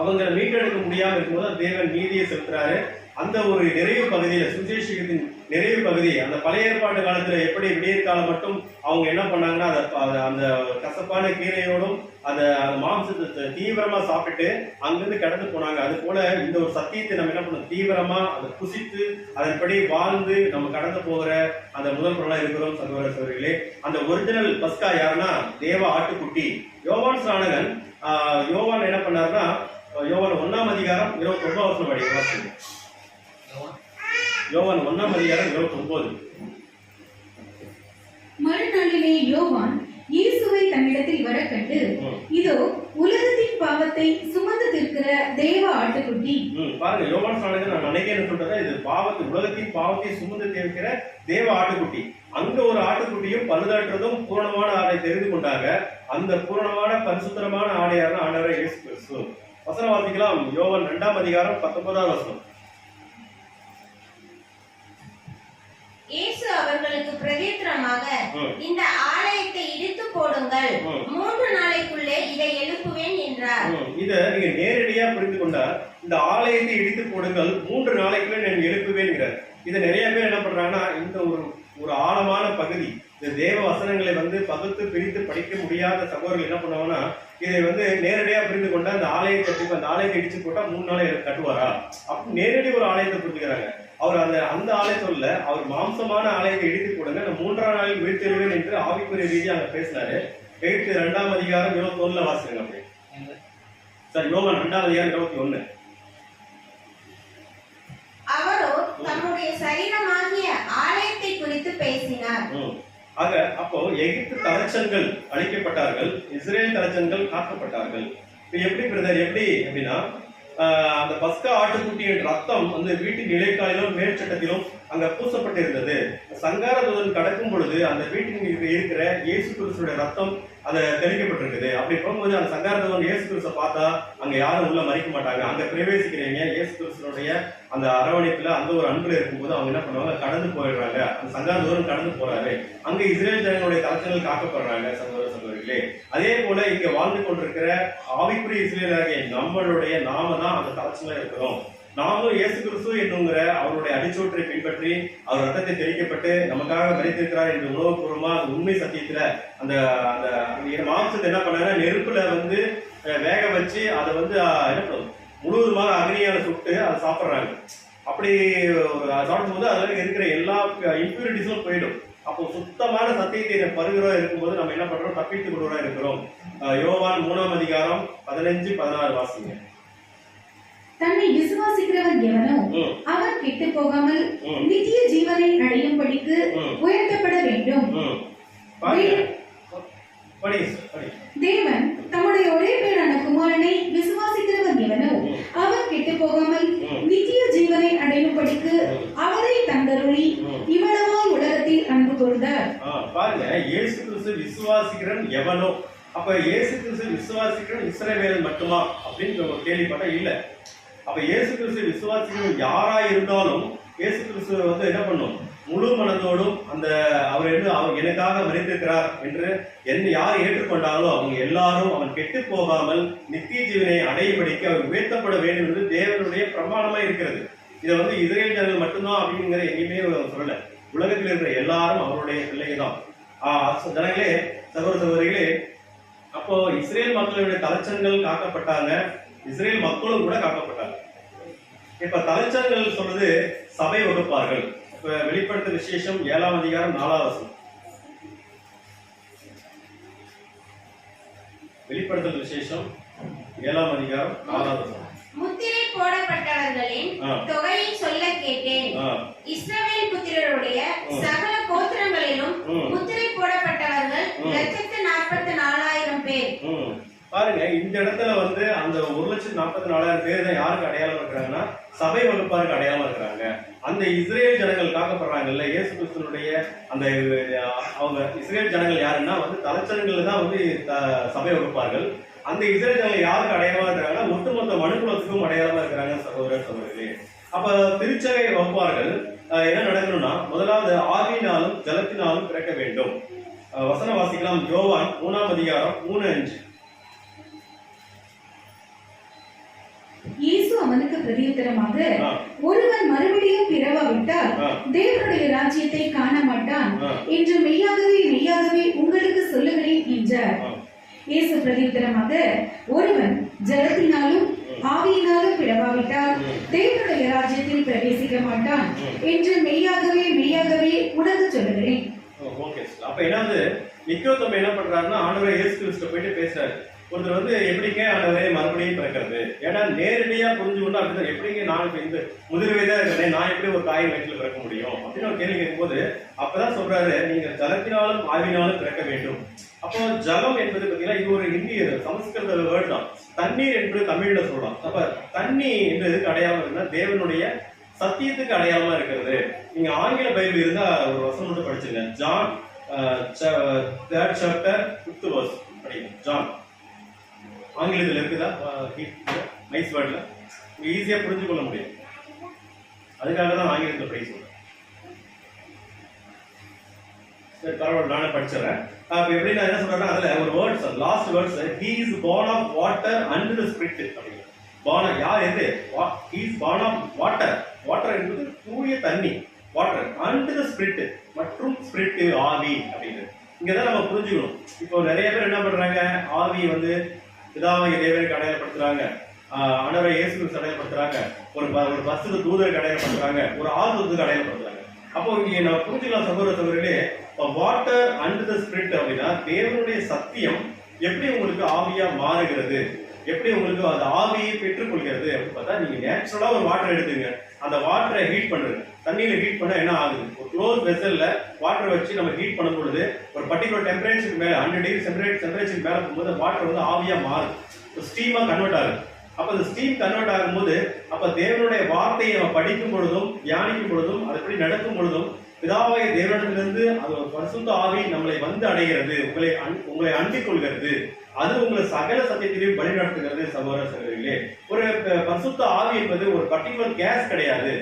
அவங்க மீட்டெடுக்க முடியாம இருக்கும்போது தேவன் நீதியை செலுத்துறாரு. அந்த ஒரு நிறைவு பகுதியில சுவிசேஷத்தின் நிறைவு பகுதி, அந்த பழைய ஏற்பாட்டு காலத்துல எப்படி விடியற் காலம் மட்டும் அவங்க என்ன பண்ணாங்கன்னா அந்த கசப்பான கீரையோடும் அந்த மாംசத்தை தீவிரமா சாப்பிட்டு அங்கிருந்து கடந்து போனாங்க. அது போல இந்த ஒரு சத்தியத்தை நம்ம என்ன பண்ணோம், தீவிரமா அதை புசித்து அதன்படி வாழ்ந்து நம்ம கடந்து போகிற அந்த முதல் பொருளா இருக்கிறோம் சகோதர சகோதரிகளே. அந்த ஒரிஜினல் பஸ்கா யாருன்னா தேவ ஆட்டுக்குட்டி. யோவான் ஸ்நானகன் யோவான் என்ன பண்ணாருன்னா யோவான் 1ஆம் அதிகாரம் 29 வசனம் வாசிங்க. யோவான் 1ஆம் அதிகாரம் 29. மறுநாளிலே யோவான் இயேசுவை தன்னிடத்தில் வர கண்டு, இதோ உலகத்தின் பாவத்தை சுமந்து தீர்க்கிற தேவ ஆட்டுக்குட்டி. பாருங்க, யோவான் ஸ்நானகன் நான் நினைக்கிறேன் சொல்றேன், இது உலகத்தின் பாவத்தை சுமந்து தீர்க்கிற தேவ ஆட்டுக்குட்டி. அங்க ஒரு ஆட்டுக்குட்டியும் பழுதற்றதும் பூரணமான ஆடை தெரிந்து கொண்டாங்க. அந்த பூரணமான பரிசுத்தமான ஆடையான ஆண்டவராகிய இயேசு கிறிஸ்து. வசனம் வாசிக்கலாம். யோவான் 2ஆம் அதிகாரம் 19வது வசனம். இயேசு அவர்களுக்கு பிரதியுத்தரமாக, இந்த ஆலயத்தை இடித்து போடுங்கள், 3 நாளைக்குள்ளே இதை எழுப்புவேன் என்றார். இத நீங்க நேரடியா புரிந்து கொண்டா, இந்த ஆலயத்தை இடித்து போடுங்கள் 3 நாளைக்குள்ளே நான் எழுப்புவேன். இதை நிறைய பேர் என்ன பண்றாங்கன்னா இந்த ஒரு ஆழமான பகுதி, இந்த தேவ வசனங்களை பகுத்து பிரித்து படிக்க முடியாத சகோதரர்கள் என்ன பண்ணுவாங்கன்னா இதை நேரடியா புரிந்து கொண்டா அந்த ஆலயத்தை இடிச்சு போட்டா 3 நாளை கட்டுவாரா அப்படி நேரடி ஒரு ஆலயத்தை புரிஞ்சுக்கிறாங்க. அவர் அந்த ஆலயத்தோட அவர் மாம்சமான ஆலயத்தை இடித்து போடுங்க, நான் 3ஆம் நாளில் உயிர்த்தெழுவேன் என்று ஆவிக்குரிய ரீதியாக அங்க பேசினாரு. 2ஆம் அதிகாரம் 21 வாசிங்க. அப்படி சார், யோவான் 2ஆம் அதிகாரம் 21. அவரோ தம்முடைய சரீரமாகிய ஆலயத்தை குறித்து பேசினார். அப்போ எகிப்து தலைச்சன்கள் அழிக்கப்பட்டார்கள், இஸ்ரேல் தலைச்சன்கள் காக்கப்பட்டார்கள். எப்படி பிரதர், எப்படி அப்படின்னா அந்த பஸ்கா ஆட்டுக்குட்டியின் ரத்தம் வீட்டின் நிலைக்காலிலும் மேற்சட்டத்திலும் அங்க பூசப்பட்டிருந்தது. சங்கார தூதன் கடக்கும் பொழுது அந்த வீட்டின் இருக்கிற இயேசு கிறிஸ்துடைய ரத்தம் அதை தெளிக்கப்பட்டிருக்குது. அப்படி போகும்போது அந்த சங்கார தூதன் இயேசு கிறிஸ்துவ பார்த்தா அங்க யாரும் உள்ள மறிக்க மாட்டாங்க. அங்க பிரவேசிக்கிறீங்க இயேசு கிறிஸ்துடைய அந்த அரவணைப்புல அந்த ஒரு அன்புல இருக்கும்போது அவங்க என்ன பண்ணுவாங்க, கடந்து போயிடுறாங்க. அந்த சங்கார தூதன் கடந்து போறாரு. அங்க இஸ்ரேல் ஜனங்களுடைய தலைச்சங்கள் காக்கப்படுறாங்க சகோதர சகோதரிகளே. அதே போல இங்க வாழ்ந்து கொண்டிருக்கிற ஆவிக்குரிய இஸ்ரேலாகிய நம்மளுடைய நாம தான் அந்த தலைச்சலா இருக்கிறோம். நாமும் இயேசு கிறிஸ்து என்னுங்கிற அவருடைய அடிச்சோற்றை பின்பற்றி அவர் ரத்தத்தை தெளிக்கப்பட்டு நமக்காக மரித்திருக்கிறார் என்று உணவுபூர்வமா அந்த உண்மை சத்தியத்துல அந்த மாம்சத்தை என்ன பண்ணாங்கன்னா நெருப்புல வேக வச்சு அதை என்ன பண்ணும், முழுவதுமாக அக்னியால சுட்டு அதை சாப்பிட்றாங்க. அப்படி சாப்பிடும் போது அதுல இருக்கிற எல்லா இம்பியூரிட்டிஸும் போயிடும். அப்போ சுத்தமான சத்தியத்தை பருகிறோம் இருக்கும்போது நம்ம என்ன பண்றோம்? தப்பித்து கொள்வதா இருக்கிறோம். யோவான் 3ஆம் அதிகாரம் 15-16 வாசிங்க. தன்னை விசுவாசிக்கிறவன் எவனோ அவன் கெட்டு போகாமல் நித்திய ஜீவனை அடையும்படிக்கு உயர்த்தப்பட வேண்டும். தேவன் தம்முடைய ஒரே பேரான குமாரனை விசுவாசிக்கிறவன் எவனோ அவன் கெட்டு போகாமல் நித்திய ஜீவனை அடையும்படிக்கு அவரை தந்தருளி இவ்வளவாய் உலகத்தில் அன்பு கூர்ந்தார். பாருங்க, இயேசு கிறிஸ்து விசுவாசிக்கிறவன் எவனோ. அப்ப இயேசு கிறிஸ்து விசுவாசிக்கிறவன் இஸ்ரவேல் மட்டுமா அப்படின்னு கேள்விப்பட்டா இல்ல. அப்ப இயேசு கிறிஸ்து விசுவாசிக்கிறவன் யாரா இருந்தாலும் இயேசு கிறிஸ்து வந்து என்ன பண்ணும்? முழு மனதோடும் அந்த அவர் எனக்காக மரித்திருக்கிறார் என்று என்ன யார் ஏற்றுக்கொண்டாலோ அவங்க எல்லாரும் அவன் கெட்டு போகாமல் நித்திய ஜீவனை அடையும்படிக்கு அவர் உயர்த்தப்பட வேண்டும் என்று தேவனுடைய பிரமாணமா இருக்கிறது. இதை வந்து இஸ்ரேல் ஜனங்கள் மட்டும்தான் அப்படிங்கிற எங்கேயுமே சொல்லல. உலகத்தில் இருக்கிற எல்லாரும் அவருடைய பிள்ளைங்க தான். ஜனங்களே, சகோதர சகோதரிகளே, அப்போ இஸ்ரேல் மக்களுடைய தலைச்சங்கள் காக்கப்பட்டாங்க, இஸ்ரேல் மக்களும் கூட காக்கப்பட்டாங்க. இப்ப தலைச்சங்கள் சொல்றது சபை வகுப்பார்கள். இப்ப வெளிப்படுத்த விசேஷம் 7ஆம் அதிகாரம் 4ஆம் வசனம். வெளிப்படுத்தல் விசேஷம் 7ஆம் அதிகாரம் 4ஆம் வசனம். முத்திரை போடப்பட்டவர்களின் தொகையை சொல்ல கேட்டேன். இஸ்ரவேல் புத்திரருடைய சகல கோத்திரங்களிலும் முத்திரை போடப்பட்டவர்கள் 1,44,000 பேர். பாருங்க, இந்த இடத்துல வந்து அந்த 1,44,000 பேர் தான் யாருக்கு அடையாளம் இருக்கிறாங்கன்னா சபை வகுப்பாருக்கு அடையாளம் இருக்கிறாங்க. அந்த இஸ்ரேல் ஜனங்கள் காக்கப்படுறாங்கல்ல, இயேசு கிறிஸ்துனுடைய அந்த அவங்க இஸ்ரேல் ஜனங்கள் யாருன்னா வந்து தலைச்சனங்கள் தான் வந்து சபை வகுப்பார்கள். அந்த இஸ்ரேல் ஜனங்கள் யாருக்கு அடையாளமா இருக்கிறாங்கன்னா ஒட்டுமொத்த மனுக்குலத்துக்கும் அடையாளமா இருக்கிறாங்க சகோதர சகோதரிகளே. அப்ப திருச்சபை வகுப்பார்கள் என்ன நடக்கணும்னா முதலாவது ஆவியினாலும் ஜலத்தினாலும் பிறக்க வேண்டும். வசன வாசிக்கலாம். யோவான் 3ஆம் அதிகாரம் 3-5. இயேசு அவனுக்கு பிரதியுத்தரமாக, ஒருவன் மறுபடியும் பிறவாவிட்டால் தேவனுடைய ராஜ்யத்தை காண மாட்டான் என்று மெய்யாகவே மெய்யாகவே உங்களுக்கு சொல்லுகிறேன் என்றார். இயேசு பிரதியுத்தரமாக, ஒருவன் ஜலத்தினாலும் ஆவியினாலும் பிறவாவிட்டால் தேவனுடைய ராஜ்யத்தில் பிரவேசிக்க மாட்டான் என்று மெய்யாகவே மெய்யாகவே உனக்கு சொல்லுகிறேன். அப்ப என்னது நிக்கோதேம் என்ன பண்றாருன்னா ஆண்டவர் இயேசு கிறிஸ்து போயிட்டு பேசுறாரு. ஒருத்தர் வந்து எப்படிங்க ஆண்டவரே மறுபடியும் பிறக்கிறது? ஏன்னா நேரடியா புரிஞ்சுக்கணும். அப்படிதான் எப்படிங்க நான் இப்ப இந்த முதிர் வயதா இருக்கிறேன், நான் எப்படி ஒரு தாய் வயிற்றில் பிறக்க முடியும் அப்படின்னு ஒரு கேள்வி கேட்கும்போது அப்பதான் சொல்றாரு, நீங்க ஜலத்தினாலும் ஆவினாலும் பிறக்க வேண்டும். அப்போ ஜலம் என்பது பாத்தீங்கன்னா இது ஒரு இந்திய சமஸ்கிருத வேர்ட் தான். தண்ணீர் என்று தமிழ்ல சொல்லலாம். அப்ப தண்ணி என்று எதுக்கு அடையாளம் இருக்குன்னா தேவனுடைய சத்தியத்துக்கு அடையாளமா இருக்கிறது. நீங்க ஆங்கில பைபிள் இருந்தா ஒரு வசனம் மட்டும் படிச்சுங்க. John 3rd chapter 5th verse படிங்க. ஜான் ஆங்கிலத்தில் இருக்குதா? நைஸ் வேர்ட்ல ஈஸியா புரிஞ்சு கொள்ள முடியும். அதுக்காக தான் ஆங்கிலத்தில் படிக்க சொல்றேன். சரி, பரவாயில்ல, நானே படிச்சிடறேன். அப்ப எப்படி நான் என்ன சொல்றேன்னா அதுல ஒரு words last words he is born of water and the spirit அப்படிங்க. born யார் எது? he is born of water. Water என்பது தூய தண்ணி, வாட்டர் and the spirit மற்றும் ஸ்பிரிட் ஆவி அப்படிங்கிறது. இங்கதான் நம்ம புரிஞ்சுக்கணும். இப்போ நிறைய பேர் என்ன பண்றாங்க, ஆவி வந்து பிதாவாகிய தேவனுக்கு அடையாளப்படுத்துறாங்க, ஆண்டவரை இயேசு கிறிஸ்து அடையாளப்படுத்துறாங்க, ஒரு பரிசுத்த தூதருக்கு அடையாளப்படுத்துறாங்க, ஒரு ஆத்துக்கு அடையாளப்படுத்துறாங்க. அப்போ இங்க நம்ம புரிஞ்சுக்கலாம் சகோதர சகோதரிகளே, வாட்டர் அண்ட் த ஸ்பிரிட் அப்படின்னா தேவனுடைய சத்தியம் எப்படி உங்களுக்கு ஆவியா மாறுகிறது, எப்படி உங்களுக்கு அந்த ஆவியை பெற்றுக்கொள்கிறது அப்படின்னு பார்த்தா நீங்க நேச்சுரலா ஒரு வாட்டர் எடுத்துங்க, அந்த வாட்டரை ஹீட் பண்றது. தண்ணியில ஹீட் பண்ணா என்ன ஆகுது? ஒரு க்ளோஸ் வெசல்ல வாட்டர் வச்சு நம்ம ஹீட் பண்ணும் பொழுது ஒரு பர்டிகுலர் டெம்பரேச்சருக்கு மேல 100 டிகிரி டெம்பரேச்சருக்கு மேல போகும்போது வாட்டர் வந்து ஆவியா மாறுது, ஸ்டீமா கன்வெர்ட் ஆகுது. அப்ப அந்த ஸ்டீம் கன்வெர்ட் ஆகும்போது அப்ப தேவனுடைய வார்த்தையை நம்ம படிக்கும் பொழுதும் தியானிக்கும் பொழுதும் அதுபடி நடக்கும் பொழுதும் பிதாவாகிய தேவனிடத்திலிருந்து அது பரிசுத்த ஆவி நம்மளை வந்து அடைகிறது, உங்களை அண்டிக் கொள்கிறது, அது உங்களை சகல சத்தியத்திலையும் வழி நடத்துகிறது. சகோதர சகோதரிகளே, ஒரு பரிசுத்த ஆவி என்பது ஒரு பர்டிகுலர் கேஸ் கிடையாது.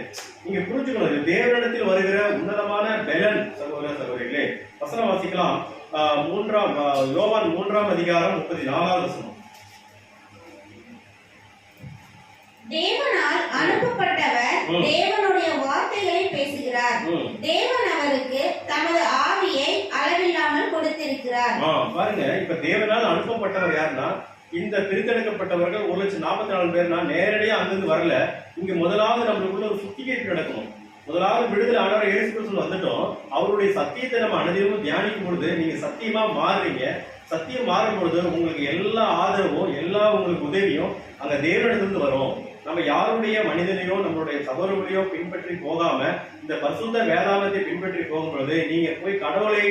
நீங்க புரிஞ்சுக்கணும், தேவனிடத்தில் வருகிற உன்னதமான பெலன். சகோதர சகோதரிகளே, வசனம் வாசிக்கலாம். யோவான் 3ஆம் அதிகாரம் 34வது வசனம். தேவனால் அனுப்பப்பட்டவர் தேவனுடைய வார்த்தைகளை பேசுகிறார். தேவன் அவருக்கு தமது ஆவியை அளவில்லாமல் கொடுத்திருக்கிறார். பாருங்க, இப்ப தேவனால் அனுப்பப்பட்டவர் யாருன்னா இந்த பிரித்தெடுக்கப்பட்டவர்கள் 1,44,000 பேர்னா நேரடியா அங்கிருந்து வரல. இங்க முதலாவது நம்மளுக்குள்ள ஒரு சுத்திகரிப்பு நடக்கணும். முதலாவது விடுதலை ஆண்டவர் இயேசு கிறிஸ்து வந்துட்டோம். அவருடைய சத்தியத்தை நம்ம அனுதினமும் தியானிக்கும் பொழுது நீங்க சத்தியமா மாறுறீங்க. சத்தியம் மாறும் பொழுது உங்களுக்கு எல்லா ஆதரவும் எல்லா உங்களுக்கு உதவியும் அங்க தேவனிடத்திலிருந்து வரும். நம்ம யாருடைய மனிதனையோ நம்மளுடைய சகோதரர்களையோ பின்பற்றி போகாம இந்த பரிசுத்த வேதாகமத்தை பின்பற்றி போகும்பொழுது நீங்க போய் கடவுளை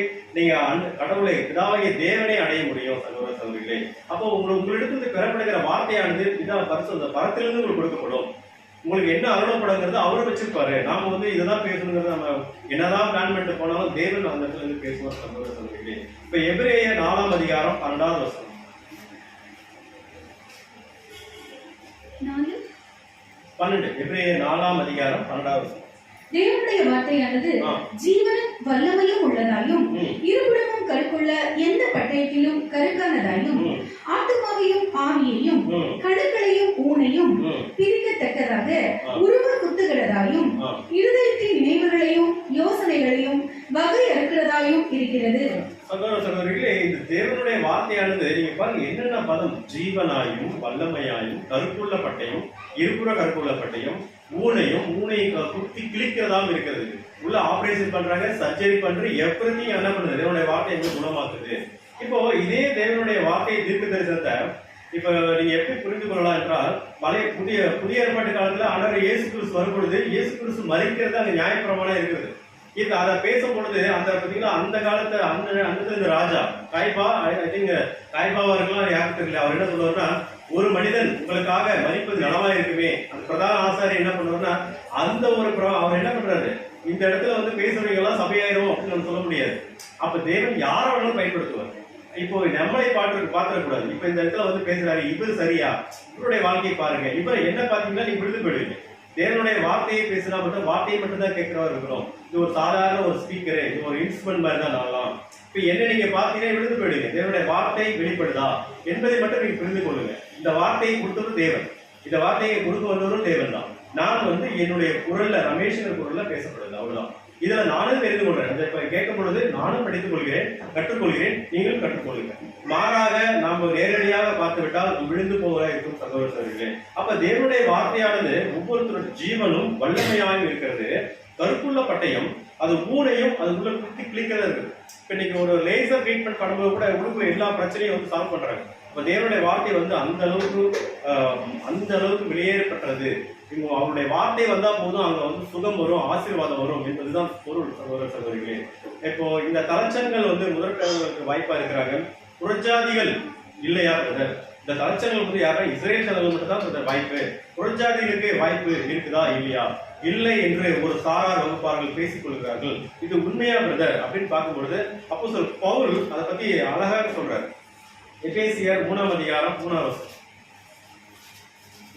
பிதாவாகிய தேவனை அடைய முடியும் சகோதர சகோதரிகளே. அப்போ உங்களிடத்திலிருந்து பெறப்படுகிற வார்த்தையானது பிதா பரிசுத்த பரத்திலிருந்து உங்களுக்கு கொடுக்கப்படும். உங்களுக்கு என்ன அருளப்படுங்கிறது அவரும் வச்சிருப்பாரு. நாம இதுதான் பேசணுங்கிறது நம்ம என்னதான் பிளான் பண்ணிட்டு போனாலும் தேவன் அந்த இடத்துல இருந்து பேசுவார் சகோதர சகோதரிகளே. இப்ப எபிரேயர் 4ஆம் அதிகாரம் 12வது வசனம். 12 எபிரேயர் 4ஆம் அதிகாரம் 12வது வசனம். தேவனுடைய வார்த்தையானது ஜீவனும் வல்லமையும் உள்ளதாயும் இருபுறமும் கருக்குள்ள எந்த பட்டயத்திலும் கருக்கானதாயும் ஆத்துமாவையும் ஆவியையும் கணுக்களையும் ஊனையும் பிரிக்கத்தக்கதாக உருவ குத்துகிறதாயும் இருதயத்தின் நினைவுகளையும் யோசனைகளையும் வகை அறுக்கிறதாயும் இருக்கிறது. சகோதர சகோதரிகளே, இந்த தேவனுடைய வார்த்தையானது நீங்க பாருங்க என்னென்ன பதம், ஜீவனாயும் வல்லமையாயும் கருப்புள்ள பட்டையும் இருபுற கருப்புள்ள பட்டையும் ஊனையும் குத்தி கிழிக்கிறதாவும் இருக்கிறது. உள்ள ஆபரேஷன் பண்றாங்க, சர்ஜரி பண்ற எப்படியும் என்ன பண்ணுது தேவனுடைய வார்த்தை எங்க குணமாக்குது. இப்போ இதே தேவனுடைய வார்த்தையை தீர்க்க தரிசனத்தை இப்ப நீங்க எப்படி புரிந்து கொள்ளலாம் என்றால், புதிய ஏற்பாட்டு காலத்துல ஆண்டவர் இயேசு கிறிஸ்து வரும்பொழுது இயேசு கிறிஸ்து மரிக்கிறது அங்க நியாயப்பிரமாணம் இருக்குது. இப்ப அதை பேசும் பொழுது அந்த பாத்தீங்கன்னா அந்த காலத்து அந்த ராஜா காய்பா, ஐ திங்க் காய்பாவா இருக்கலாம், யாருக்கு தெரியல. அவர் என்ன சொல்லுவாருன்னா, ஒரு மனிதன் உங்களுக்காக மரிப்பது நலமா இருக்குமே. அந்த பிரதான ஆசாரி என்ன பண்ணுவாருன்னா, அந்த அவர் என்ன பண்றாரு, இந்த இடத்துல பேசுறவங்க எல்லாம் சபையாயிரும் அப்படின்னு நம்ம சொல்ல முடியாது. அப்ப தேவன் யாரை வேணாலும் பயன்படுத்துவார். இப்போ நம்மளை பாத்திரக்கூடாது. இப்ப இந்த இடத்துல பேசுறாரு, இவர் சரியா, இவருடைய வாழ்க்கையை பாருங்க, இவர் என்ன பாத்தீங்கன்னா நீங்க விழுந்து போயிடுவீங்க. தேவனுடைய வார்த்தையை பேசினா மட்டும் வார்த்தையை மட்டும் தான் கேட்கிறவா இருக்கிறோம். இது ஒரு சாதாரண ஒரு ஸ்பீக்கரு, இது ஒரு இன்ஸ்ட்ருமெண்ட் மாதிரி தான் நாங்களாம். இப்ப என்ன நீங்க பாத்தீங்கன்னா விழுந்து போயிடுங்க. தேவனுடைய வார்த்தை வெளிப்படுதா என்பதை மட்டும் நீங்க புரிந்து கொள்ளுங்க. இந்த வார்த்தையை கொடுத்ததும் தேவன், இந்த வார்த்தையை கொடுக்க வந்தவரும் தேவன் தான். நான் என்னுடைய குரல்ல, ரமேஷன் குரல்ல பேசப்படுது, அவ்வளவுதான். இதுல நானும் தெரிந்து கொள்றேன். இப்ப கேட்கும் பொழுது நானும் படித்துக் கொள்கிறேன், கற்றுக்கொள்கிறேன், நீங்களும் கற்றுக்கொள்ளுங்க. மாறாக நாம் நேரடியாக பார்த்து விட்டால் விழுந்து போக இருக்கும் சகோதர சகோதரிகளே. அப்ப தேவனுடைய வார்த்தையானது ஒவ்வொருத்தருடைய ஜீவனும் வல்லமையாகவும் இருக்கிறது. கருப்புள்ள பட்டயம், அது ஊனையும் அதுக்குள்ள குத்தி கிளிக்கிறதா இருக்குது. இப்ப இன்னைக்கு ஒரு லேசர் ட்ரீட்மெண்ட் பண்ணும்போது கூட உடம்புல எல்லா பிரச்சனையும் சால்வ் பண்றாங்க. இப்ப தேவனுடைய வார்த்தை அந்த அளவுக்கு வெளியேறப்பட்டது. அவருடைய வார்த்தை வந்தா போதும் அங்க சுகம் வரும், ஆசீர்வாதம் வரும் என்பதுதான் பொருள் சகோதர சகோதரிகளே. இப்போ இந்த தலைச்சங்கள் முதற்கவர்களுக்கு வாய்ப்பா இருக்கிறாங்க, புறஜாதிகள் இல்லையா பிரதர்? இந்த தலைச்சங்கள் யாரா இஸ்ரேல் ஜனங்கள் மட்டும் தான் வாய்ப்பு, புறஜாதிகளுக்கு வாய்ப்பு இருக்குதா இல்லையா? இல்லை என்று ஒரு சாரார் வகுப்பார்கள் பேசிக் கொள்கிறார்கள். இது உண்மையா பிரதர் அப்படின்னு பார்க்கும்பொழுது அப்போஸ்தலர் பவுல் அதை பத்தி அழகாக சொல்றாரு. எபேசியர் 3ஆம் அதிகாரம் 3வது வசனம்.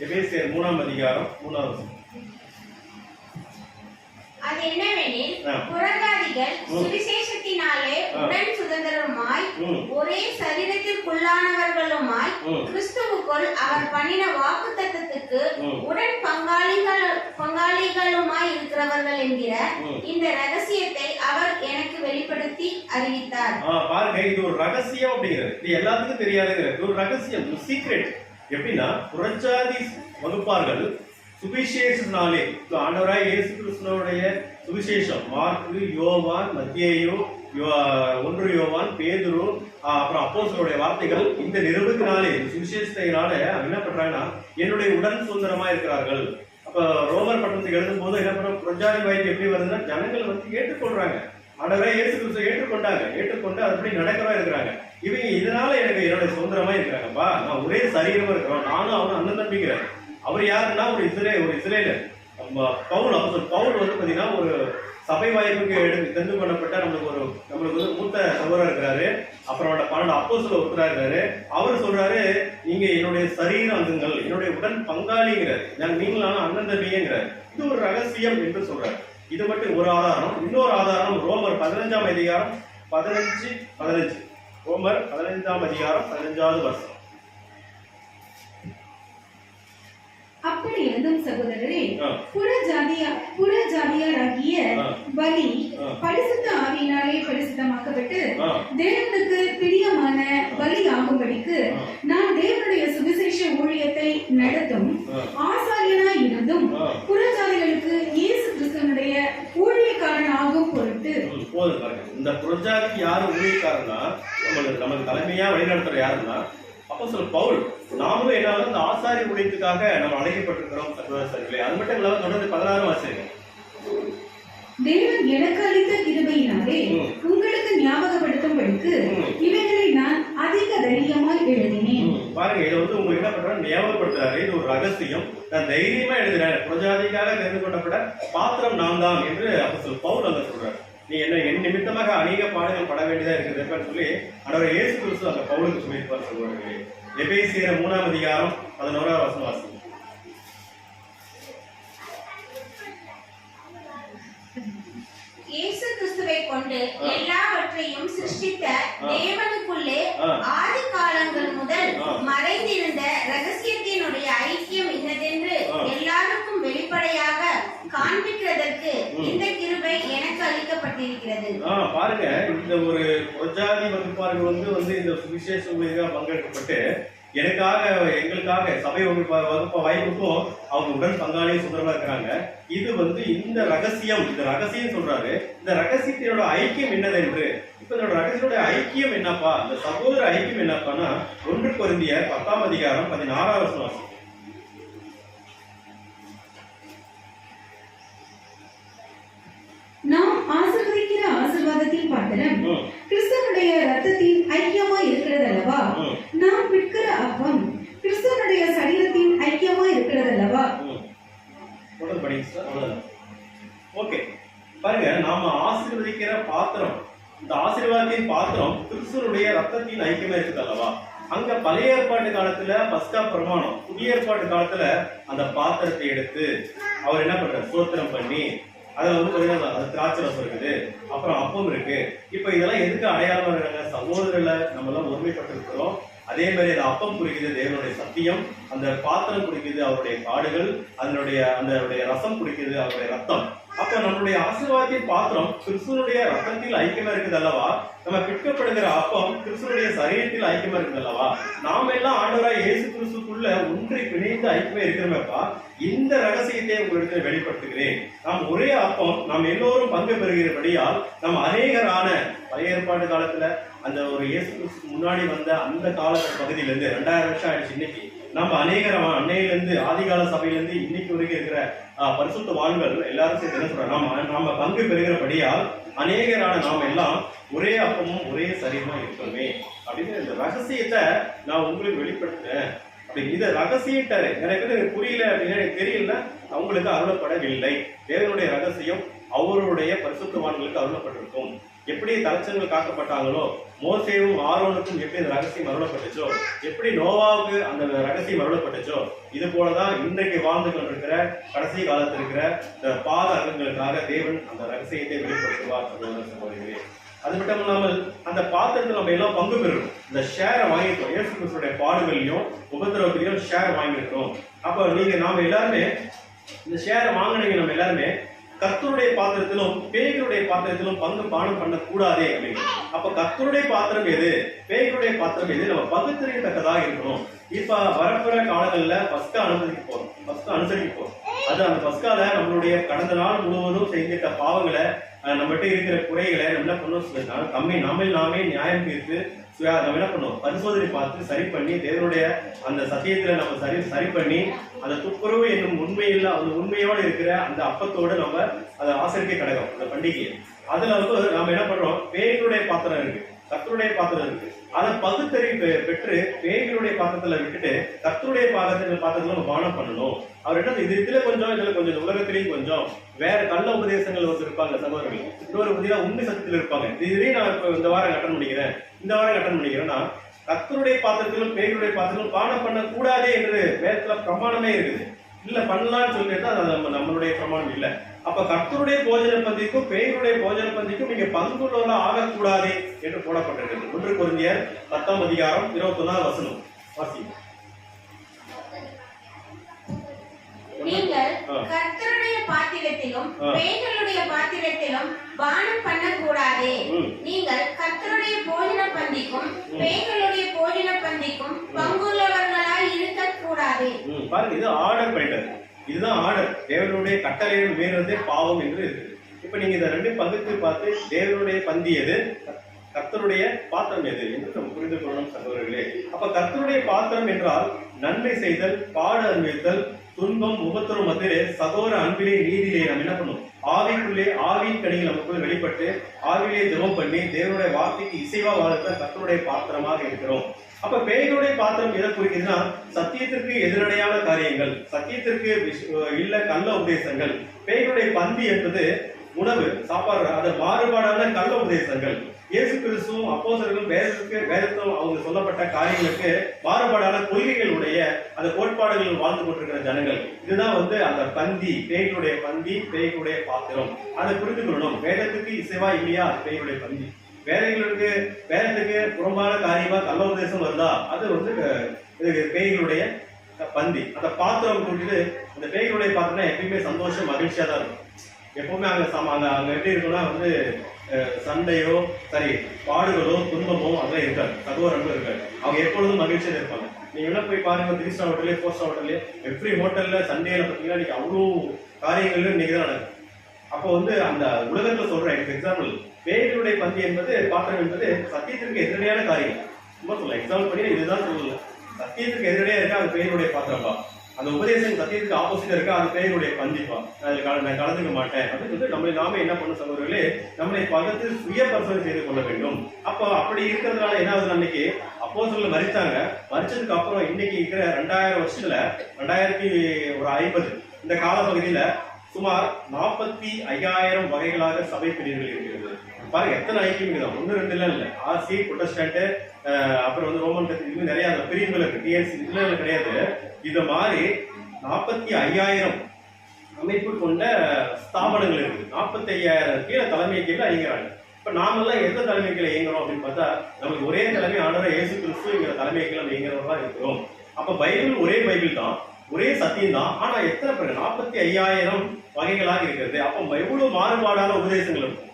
எபேசியர் 3ஆம் அதிகாரம் 3வது வசனம். அது என்னவெனில், புறஜாதிகள் சுவிசேஷத்தினாலே உடன் சுதந்திரமாய் ஒரே சரீரத்திற்குள்ளானவர்களுமாய் கிறிஸ்துவுக்குள் அவர் பண்ணின வாக்குத்தத்தத்துக்கு உடன் பங்காளிகளுமாய் இருக்கிறவர்கள் என்கிற இந்த ரகசியத்தை அவர் எனக்கு வெளிப்படுத்தி அறிவித்தார். பாருங்க, இது ஒரு ரகசியம் அப்படிங்கிறது. இது எல்லாத்துக்கும் தெரியாதுங்கிறது ஒரு ரகசியம், சீக்ரெட். எப்படின்னா, புறஜாதி வகுப்பார்கள் சுவிசேஷனாலே ஆண்டவராய் இயேசு கிறிஸ்துவினுடைய சுவிசேஷம், மார்க்கு, யோவான், மத்தேயு, 1 யோவான், பேதுரு, அப்புறம் அப்போஸ்தலருடைய வார்த்தைகள், இந்த நிறுவனத்தினாலே சுவிசேஷத்தினால என்ன பண்றாங்கன்னா என்னுடைய உடன் சுதந்திரமா இருக்கிறார்கள். அப்ப ரோமர் பட்டணத்தை எழுதும் போது என்ன பண்ற, புறஜாதி வாய்ப்பு எப்படி வருதுன்னா, ஜனங்கள் ஏற்றுக்கொள்றாங்க. ஆண்டவராய் இயேசு கிறிஸ்துவை ஏற்றுக்கொண்டு அதுபடி நடக்கவா இருக்கிறாங்க. இவங்க இதனால எனக்கு என்னுடைய சுதந்திரமா இருக்கிறாங்கப்பா, நான் ஒரே சரீரமா இருக்கிறோம், நானும் அவனும் அண்ணன் தம்பிக்கிறேன். அவர் யாருன்னா ஒரு இஸ்ரேலர். பவுல் பாத்தீங்கன்னா ஒரு சபை வாய்ப்புக்கு தெரிந்து கொள்ளப்பட்ட நம்மளுக்கு மூத்த சகோதரர் இருக்கிறாரு. அப்புறம் 12 அப்போஸ்தலர் ஒருத்தரா இருக்காரு. அவர் சொல்றாரு, நீங்க என்னுடைய சரீர அங்கங்கள், என்னுடைய உடன் பங்காளிங்கிறாரு, நீங்களும் அண்ணன் தம்பிங்கிறாரு. இது ஒரு ரகசியம் என்று சொல்றாரு. இது மட்டும் ஒரு ஆதாரம். இன்னொரு ஆதாரம் ரோமர் 15ஆம் அதிகாரம் 15. ரோமர் 15ஆம் அதிகாரம் 15வது வசனம். அப்படி இருந்தும் சகோதரரே, புறஜாதியாராகிய பலி பரிசுத்த ஆவியினாலே பரிசுத்தமாக்கப்பட்டு தேவனுக்கு பிரியமான பலி ஆகும்படிக்கு நான் தேவனுடைய சுவிசேஷ ஊழியத்தை நடத்தும் ஆசாரியனாய் இருந்தும் புறஜாதிகளுக்கு இயேசு கிறிஸ்துவினுடைய இந்த புறஜாதிக்கு யாரு ஊழியக்காரன்னா நமக்கு தலைமையா வழிநடத்துற யாருன்னா அப்போஸ்தலர் பவுல். நாமளும் என்னாலும் இந்த ஆசாரிய ஊழியத்துக்காக நம்ம அழைக்கப்பட்டிருக்கிறோம் சகோதரர்களே. அது மட்டும் இல்லாம தொடர்ந்து 16 வாசிங்க. தேவன் எனக்கு அளித்த கிருபையினாலே உங்களுக்கு ஞாபகப்படுத்தும்படிக்கு இவைகளை நான் அதிக தைரியமாய் எழுதினேன். பாருங்க, இதை வந்து உங்களுக்கு என்ன பண்றாரு, ஞாபகப்படுத்துறாரு. இது ஒரு ரகசியம், நான் தைரியமா எழுதுறேன். புறஜாதிக்காக தெரிந்து கொள்ளப்பட்ட பாத்திரம் நான் தான் என்று அப்போஸ்தலர் பவுல் அங்க சொல்றாரு. நீ என்ன என் நிமித்தமாக அநேக பாடுகள் பட வேண்டியதா இருக்குது சொல்லி ஆண்டவர் இயேசு கிறிஸ்து அந்த பவுலுக்கு சொல்லியிருப்பார் சொல்லுவார்கள். எபேசியர் 3ஆம் அதிகாரம் 11ஆம் வசனம் வாசிங்க. இயேசு கிறிஸ்துவை கொண்டு எல்லாவற்றையும் சிருஷ்டித்த தேவனுக்குள்ளே ஆதி காலங்கள் முதல் மறைந்திருந்த ரகசியத்தினுடைய ஐக்கியம் இன்னதென்று எல்லாருக்கும் வெளிப்படையாக காண்பிக்கிறதற்கு இந்த கிருபை எனக்கு அளிக்கப்பட்டிருக்கிறது. பாருங்க, இந்த ஒரு புறஜாதி வகுப்பார்கள் வந்து இந்த சுவிசேஷ ஊழியர்களாக பங்கெடுக்கப்பட்டு எனக்காக எங்களுக்காக சபை வகுப்பு வாய்ப்புக்கும் அவங்க உடன் பங்காளியும் சுந்தரமா இருக்கிறாங்க. இது வந்து இந்த ரகசியம் சொல்றாரு. இந்த ரகசியத்தினோட ஐக்கியம் என்னதென்று, இப்ப இதோட ரகசியோட ஐக்கியம் என்னப்பா, இந்த சகோதர ஐக்கியம் என்னப்பான்னா 1 கொரிந்தியர் 10ஆம் அதிகாரம் 16ஆம் வசனம். நாம் ஆசீர்வதிக்கிற ஆசீர்வாதத்தின் பாத்திரம் கிறிஸ்துவனுடைய ரத்தத்தின் ஐக்கியமா இருக்கிறது அல்லவா? நாம் விற்கிற அப்பம் கிறிஸ்துவனுடைய சரீரத்தின் ஐக்கியமா இருக்கிறது அல்லவா? ஓகே, பாருங்க, நாம ஆசீர்வதிக்கிற பாத்திரம், இந்த ஆசீர்வாதத்தின் பாத்திரம் கிறிஸ்துவனுடைய ரத்தத்தின் ஐக்கியமா இருக்குது அல்லவா? அங்க பழைய ஏற்பாட்டு காலத்துல பஸ்கா பிரமாணம், புதிய ஏற்பாட்டு காலத்துல அந்த பாத்திரத்தை எடுத்து அவர் என்ன பண்றாரு, ஸ்தோத்திரம் பண்ணி அதுல வந்து அது திராட்சை ரசம் இருக்குது, அப்புறம் அப்பம் இருக்கு. இப்ப இதெல்லாம் எதுக்கு அடையாளமா இருக்காங்க, சகோதரர்ல நம்ம எல்லாம் ஒருமைப்பட்டு இருக்கிறோம். அதே மாதிரி அந்த அப்பம் குறிக்குது தேவனுடைய சத்தியம், அந்த பாத்திரம் குறிக்குது அவருடைய பாடுகள், அதனுடைய ரசம் குறிக்குது அவருடைய ரத்தம். அப்ப நம்மளுடைய ஆசீர்வாதத்தின் பாத்திரம் கிறிஸ்துவனுடைய ரத்தத்தில் ஐக்கியமா இருக்குது அல்லவா? நம்ம பிற்கப்படுகிற அப்பம் கிறிஸ்துவனுடைய சரீரத்தில் ஐக்கியமா இருக்குது அல்லவா? நாம எல்லாம் ஆண்டவராய் இயேசு கிறிஸ்துக்குள்ள ஒன்றை பிணைந்து ஐக்கியமா இருக்கிறோமேப்பா. இந்த ரகசியத்தை உங்களுக்கு வெளிப்படுத்துகிறேன். நாம் ஒரே அப்பம், நாம் எல்லோரும் பங்கு பெறுகிறபடியால் நாம் அநேகரான பழைய ஏற்பாட்டு காலத்துல அந்த ஒரு இயேசு கிறிஸ்துக்கு முன்னாடி வந்த அந்த கால பகுதியிலிருந்து 2000 வருஷம் ஆயிடுச்சு. இன்னைக்கு நம்ம அநேகரமா அன்னையிலிருந்து ஆதிகால சபையிலிருந்து இன்னைக்கு வரைக்கும் இருக்கிற பரிசுத்த வான்கள் எல்லாரும் சேர்த்து என்ன சொல்றாங்க, நாம பங்கு பெறுகிறபடியால் அநேகரான நாம் எல்லாம் ஒரே அப்பமும் ஒரே சரீரமா இருக்கணுமே அப்படின்னு இந்த ரகசியத்தை நான் உங்களுக்கு வெளிப்படுத்துறேன். அப்படி இதை ரகசியத்தை நிறைய பேர் எனக்கு புரியல அப்படின்னு எனக்கு தெரியல, அவங்களுக்கு அருளப்படவில்லை. தேவனுடைய ரகசியம் அவருடைய பரிசுத்தவான்களுக்கு அருளப்பட்டிருக்கும். எப்படி தலைச்சங்கள் காக்கப்பட்டாங்களோ, மோசேவும் ஆரோனுக்கும் எப்படி இந்த ரகசியம் அருளப்பட்டுச்சோ, எப்படி நோவாவுக்கு அந்த ரகசியம் அருளப்பட்டுச்சோ, இது போலதான் இன்றைக்கு வாழ்ந்து கொண்டிருக்கிற கடைசி காலத்தில் இருக்கிற இந்த பாத அங்கங்களுக்காக தேவன் அந்த ரகசியத்தை வெளிப்படுத்துவார் சகோதரர்களே. அது மட்டும் இல்லாமல் அந்த பாத்திரத்தில் நம்ம எல்லாம் பங்கு பெறணும். இந்த ஷேரை வாங்கிட்டோம், இயேசு கிறிஸ்துடைய பாடுகளையும் உபத்திரவத்திலையும் ஷேர் வாங்கியிருக்கோம். அப்ப நாம எல்லாருமே இந்த ஷேரை வாங்கினீங்க. நம்ம எல்லாருமே கர்த்தருடைய பாத்திரத்திலும் பேய்களுடைய பாத்திரத்திலும் பங்கு பானம் பண்ண கூடாதே அப்படின்னு. அப்ப கர்த்தருடைய பாத்திரம் எது, பேய்களுடைய பாத்திரம் எது, நம்ம பகுத்தறியத்தக்கதாக இருக்கணும். இப்ப வரப்புற காலங்கள்ல பஸ்கா அனுசரிக்க போறோம். அது அந்த பஸ்கால நம்மளுடைய கடந்த நாள் முழுவதும் செஞ்சிட்ட பாவங்களை, நம்மகிட்ட இருக்கிற குறைகளை நம்ம என்ன பண்ணோம், நாமே நியாயம் தீர்த்து நம்ம என்ன பண்ணுவோம், பரிசோதனை பார்த்து சரி பண்ணி தேவனுடைய அந்த சத்தியத்துல நம்ம சரி பண்ணி அந்த துப்புரவு என்னும் உண்மையில் அந்த உண்மையோடு இருக்கிற அந்த அப்பத்தோடு நம்ம அதை ஆசரிக்க கிடக்கும் அந்த பண்டிகையை. அதுல வந்து நம்ம என்ன பண்றோம், பேய்களுடைய பாத்திரம் இருக்கு, கர்த்தருடைய பாத்திரம் இருக்கு. அதை பகுத்தறி பெற்று பேய்களுடைய பாத்திரத்துல விட்டுட்டு கர்த்தருடைய பாத்திரத்துல நம்ம பானம் பண்ணணும். அவர் என்ன இதுல கொஞ்சம் உலகத்திலையும் கொஞ்சம் வேற கள்ள உபதேசங்கள் வந்து இருப்பாங்க சகோதரர்கள். இன்னொரு புதிய உண்மை சத்தியத்தில் இருப்பாங்க. இதுலேயும் நான் இப்ப இந்த வாரம் கட்டன் பண்ணிக்கிறேன்னா கர்த்தருடைய பாத்திரத்திலும் பேய்களுடைய பாத்திரத்திலும் பானம் பண்ண கூடாதே என்று வேதத்துல பிரமாணமே இருக்குது. இல்ல பண்ணலாம்னு சொல்லிட்டு அது நம்மளுடைய பிரமாணம் இல்லை. அப்ப கர்த்தருடைய போஜன பந்திக்கும் பேய்களுடைய போஜன பந்திக்கும் நீங்க பங்குள்ளவர்களா ஆகக்கூடாது என்று போடப்பட்டிருக்கிறது. 1 கொரிந்தியர் 10ஆம் அதிகாரம் 21ஆம் வசனம் வாசிங்க. நீங்கள் கர்த்தருடைய பாத்திரத்திலும் பேய்களுடைய பாத்திரத்திலும் பானம் பண்ணக்கூடாது. நீங்கள் கர்த்தருடைய போஜன பந்திக்கும் பேய்களுடைய போஜன பந்திக்கும் பங்குள்ளவர்களாய் இருக்கக்கூடாது. பாருங்க, இது ஆர்டர் பண்ணிட்டாரு. இதுதான் ஆர்டர். தேவனுடைய கட்டளையை மீறுவதே பாவம் என்று இருக்குது. இப்ப நீங்க இதை ரெண்டு பகுத்து பார்த்து தேவனுடைய பந்தி எது, கர்த்தருடைய பாத்திரம் எது என்று நம்ம புரிந்து கொள்ளணும் சகோதரர்களே. அப்ப கர்த்தருடைய பாத்திரம் என்றால் நன்மை செய்தல், பாடு அனுபவித்தல், துன்பம், உபத்திரம் மத்தியிலே சகோதர அன்பிலே நீதியிலே நம்ம என்ன பண்ணும், ஆவிக்குள்ளே ஆவியின் கனிகள் நமக்குள்ள வெளிப்பட்டு ஆவிலே ஜெபம் பண்ணி தேவனுடைய வார்த்தைக்கு இசைவா வாழ்க்கை கர்த்தருடைய பாத்திரமாக இருக்கிறோம். அப்ப பேய்களுடைய பாத்திரம் எதை குறிக்குதுன்னா, சத்தியத்திற்கு எதிரடையான காரியங்கள், சத்தியத்திற்கு இல்ல கள்ள உபதேசங்கள். பேய்களுடைய பந்தி என்பது உணவு சாப்பாடு, அது மாறுபாடான கள்ள உபதேசங்கள். இயேசு கிறிஸ்துவும் அப்போஸ்தலர்களும் வேதத்தில் அவங்க சொல்லப்பட்ட காரியங்களுக்கு மாறுபாடான கொள்கைகளுடைய அந்த கோட்பாடுகள் வாழ்ந்து கொண்டிருக்கிற ஜனங்கள். இதுதான் அந்த பந்தி, பேய்களுடைய பந்தி, பேய்களுடைய பாத்திரம். அதை புரிந்து கொள்ளணும். வேதத்துக்கு இசைவா இல்லையா அது பேய்களுடைய பந்தி. வேதத்துக்கு புறம்பான காரியமா கள்ள உபதேசம் வருதா அது பேய்களுடைய பந்தி. அந்த பாத்திரம் கூட்டிட்டு அந்த பேய்களுடைய பாத்திரம் எப்பயுமே சந்தோஷம் மகிழ்ச்சியா தான் இருக்கும். எப்பவுமே அங்க எப்படி இருக்கும்னா சண்டையோ பாடுகளோ துன்பமோ அதெல்லாம் இருக்காது, சகோதரங்களும் இருக்காது. அவங்க எப்பொழுதும் மகிழ்ச்சியா இருப்பாங்க. நீங்க என்ன போய் பாருங்க, 3 ஸ்டார் ஹோட்டல்லே 4 ஸ்டார் ஹோட்டல்லே எவ்ரி ஹோட்டல்ல சண்டேல பாத்தீங்கன்னா இன்னைக்கு அவ்வளோ காரியங்கள் இன்னைக்கு தான் நடக்குது. அப்போ அந்த உலகத்துல சொல்றேன் எக்ஸாம்பிள், பேய்களுடைய பந்தி என்பது பாத்திரம் என்பது சத்தியத்திற்கு எதிரடையான காரியம். சும்மா சொல்ல எக்ஸாம்பிள் பண்ணி இதுதான் சொல்லல, சத்தியத்துக்கு எதிரடையா இருக்கா அது பேய்களுடைய பாத்திரம்பா. அந்த உபதேசம் சத்தியத்துக்கு ஆப்போசிட்டா இருக்கா அது பேய்களுடைய பந்திப்பா. நான் கலந்துக்க மாட்டேன் அப்படின்னு நாம என்ன பண்ண சகோதரர்களே, நம்மளை பகத்து சுய பரிசோதனை செய்து கொள்ள வேண்டும். அப்போ அப்படி இருக்கிறதுனால என்ன ஆகுது, அன்னைக்கு அப்போஸ்தலர்கள் மரித்தாங்க. மரிச்சதுக்கு அப்புறம் இன்னைக்கு இருக்கிற 2000 வருஷத்துல 2050 இந்த காலப்பகுதியில சுமார் 45,000 வகைகளாக சபை பிரிவுகள் இருக்கிறது. பாருங்க எத்தனை ஐக்கியம் இருக்குதான், 1-2 இல்ல, ஆர்சி, புரொட்டஸ்டன்ட், அப்புறம் ரோமன் கத்தோலிக், இன்னும் நிறைய பிரிவுகள் இருக்கு, டிஎன்சி இதெல்லாம் கிடையாது. இத மாதிரி 45,000 அமைப்பு கொண்ட ஸ்தாபனங்கள் இருக்கு. 45,000 கீழே தலைமை கீழே இயங்குறாங்க. இப்ப நாமெல்லாம் எந்த தலைமை கீழே இயங்குறோம் அப்படின்னு பார்த்தா, நமக்கு ஒரே தலைமை ஆண்டவர் இயேசு கிறிஸ்துங்கிற தலைமை கீழே இயங்குறவர்களா இருக்கிறோம். அப்ப பைபிள் ஒரே பைபிள் தான், ஒரே சத்தியம் தான். ஆனா எத்தனை பேர் 45,000 வகைகளாக இருக்கிறது. அப்ப எவ்வளவு மாறுபாடான உபதேசங்கள் இருக்கும்.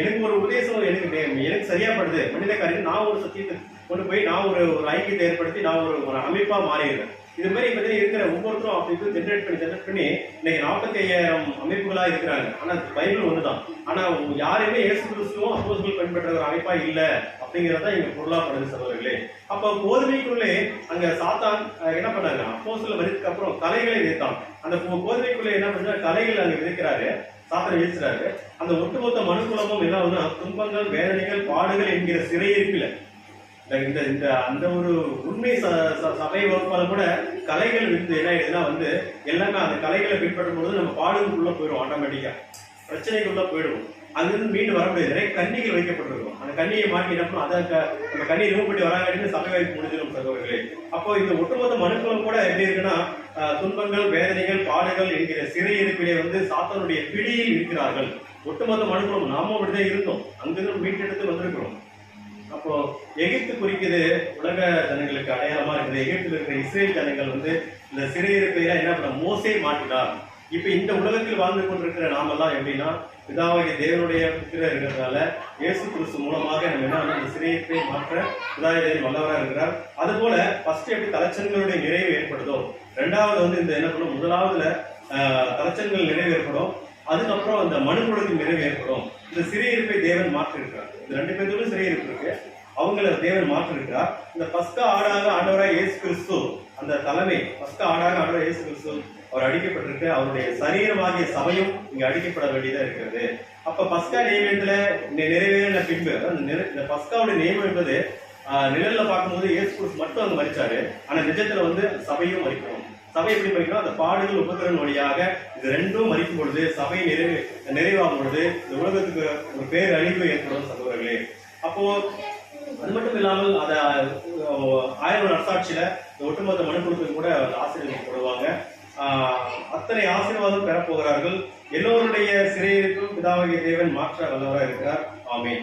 எனக்கு ஒரு உபதேசம் எனக்கு சரியா படுது மனித காரியம், நான் ஒரு சத்தியத்தை கொண்டு போய் நான் ஒரு ஐக்கியத்தை ஏற்படுத்தி நான் ஒரு அமைப்பா மாறிடுறேன். இது மாதிரி இருக்கிற ஒவ்வொருத்தரும் அப்படி ஜென்ரேட் பண்ணி இன்னைக்கு 45,000 அமைப்புகளா இருக்கிறாங்க. ஆனா பைபிள் ஒண்ணுதான். ஆனா யாருமே இயேசு கிறிஸ்துவும் அப்போஸ்தலர்கள் பின்பற்ற ஒரு அமைப்பா இல்ல அப்படிங்கறத இங்க பொருளாப்படுது சகோதரர்களே. அப்ப கோதுமைக்குள்ளே அங்க சாத்தான் என்ன பண்ணாங்க, அப்போஸ்தலர் மரித்ததுக்கு அப்புறம் கலைகளை விதைத்தான். அந்த கோதுமைக்குள்ளே என்ன பண்ணா கலைகள் அங்க விதைக்கிறாரு, சாத்தனை வீசுறாரு. அந்த ஒட்டுமொத்த மனுக்குலமும் என்ன ஆகுதுன்னா துன்பங்கள், வேதனைகள், பாடுகள் என்கிற சிறையிருப்பில இந்த அந்த ஒரு உண்மை சபை வகுப்பால கூட கலைகள் என்ன ஆயிடுதுன்னா எல்லாமே அந்த கலைகளை பின்பற்றும் போது நம்ம பாடுகளுக்குள்ள போயிடும், ஆட்டோமேட்டிக்கா பிரச்சனைக்குள்ள போயிடுவோம். அங்கிருந்து மீண்டு வர முடியாது. நிறைய கண்ணிகள் வைக்கப்பட்டிருக்கும். அந்த கண்ணியை மாட்டி என்ன பண்ணும், அதை நம்ம கண்ணி ரிமூவ் பண்ணி வராங்கன்னு சபை வாய்ப்பு முடிஞ்சிடும் சகோதரர்களே. அப்போ இந்த ஒட்டுமொத்த மனுக்களும் கூட எப்படி இருக்குன்னா துன்பங்கள், வேதனைகள், பாடுகள் என்கிற சிறையிருப்பிலே சாத்தானுடைய பிடியில் இருக்கிறார்கள். ஒட்டுமொத்த மனுக்களும் நாமும் அப்படிதான் இருந்தோம், அங்கிருந்து மீட்டெடுத்து வந்திருக்கிறோம். அப்போ எகிப்து குறிக்குது உலக ஜனங்களுக்கு அடையாளமா இருக்குது. எகிப்துல இருக்கிற இஸ்ரேல் ஜனங்கள் இந்த சிறையிருப்பையில என்ன பண்ண மோசே மாட்டினார். இப்ப இந்த உலகத்தில் வாழ்ந்து கொண்டிருக்கிற நாமெல்லாம் எப்படின்னா பிதாவாகிய தேவனுடைய புத்திரர் இருக்கிறதுனால இயேசு கிறிஸ்து மூலமாக நம்ம என்ன இந்த சிறையிருப்பை மாற்ற பிதாவாகிய தேவன் வல்லவராக இருக்கிறார். அது போல ஃபர்ஸ்ட் எப்படி தலைச்சன்களுடைய நிறைவு ஏற்படுதோ, ரெண்டாவது இந்த என்ன பண்ணும், முதலாவதுல தலைச்சன்கள் நிறைவு ஏற்படும், அதுக்கப்புறம் அந்த மனுக்குலத்தின் நிறைவு ஏற்படும். இந்த சிறையிருப்பை தேவன் மாற்றி இருக்கிறார். இந்த 2 பேருக்கும் சிறையிருப்பு இருக்கு, அவங்கள தேவன் மாற்றி இருக்கிறார். இந்த பஸ்கா ஆடாக ஆண்டவராக இயேசு கிறிஸ்து அந்த தலைமை பஸ்கா ஆடாக ஆண்டவராக இயேசு கிறிஸ்து அவர் அடிக்கப்பட்டிருக்கு. அவருடைய சரீரமாகிய சபையும் இங்க அடிக்கப்பட வேண்டியதா இருக்கிறது. அப்ப பஸ்கா நியமனத்துல நிறைவேறின பின்பு இந்த பஸ்காவுடைய நியமம் என்பது நிழல்ல பார்க்கும்போது இயேசு கிறிஸ்து மட்டும் அங்க மரிச்சாரு. ஆனா நிஜத்துல சபையும் மரிக்கணும். சபை எப்படி மறிக்கணும், அந்த பாடுகள் உபத்திரன் வழியாக இது ரெண்டும் மறிக்கும் பொழுது சபை நிறைவாகும் பொழுது இந்த உலகத்துக்கு ஒரு பேர் அழிவு ஏற்படும் சகோதரர்களே. அப்போ அது மட்டும் இல்லாமல் அதை 1000 நற்சாட்சியில இந்த ஒட்டுமொத்த மனுக்குழுக்கு கூட ஆசீர்வாதம் போடுவாங்க. அத்தனை ஆசீர்வாதம் பெறப்போகிறார்கள். எல்லோருடைய சிறையிருக்கும் பிதாவாகிய தேவன் மாற்ற வல்லவராக இருக்கிறார். ஆமென்.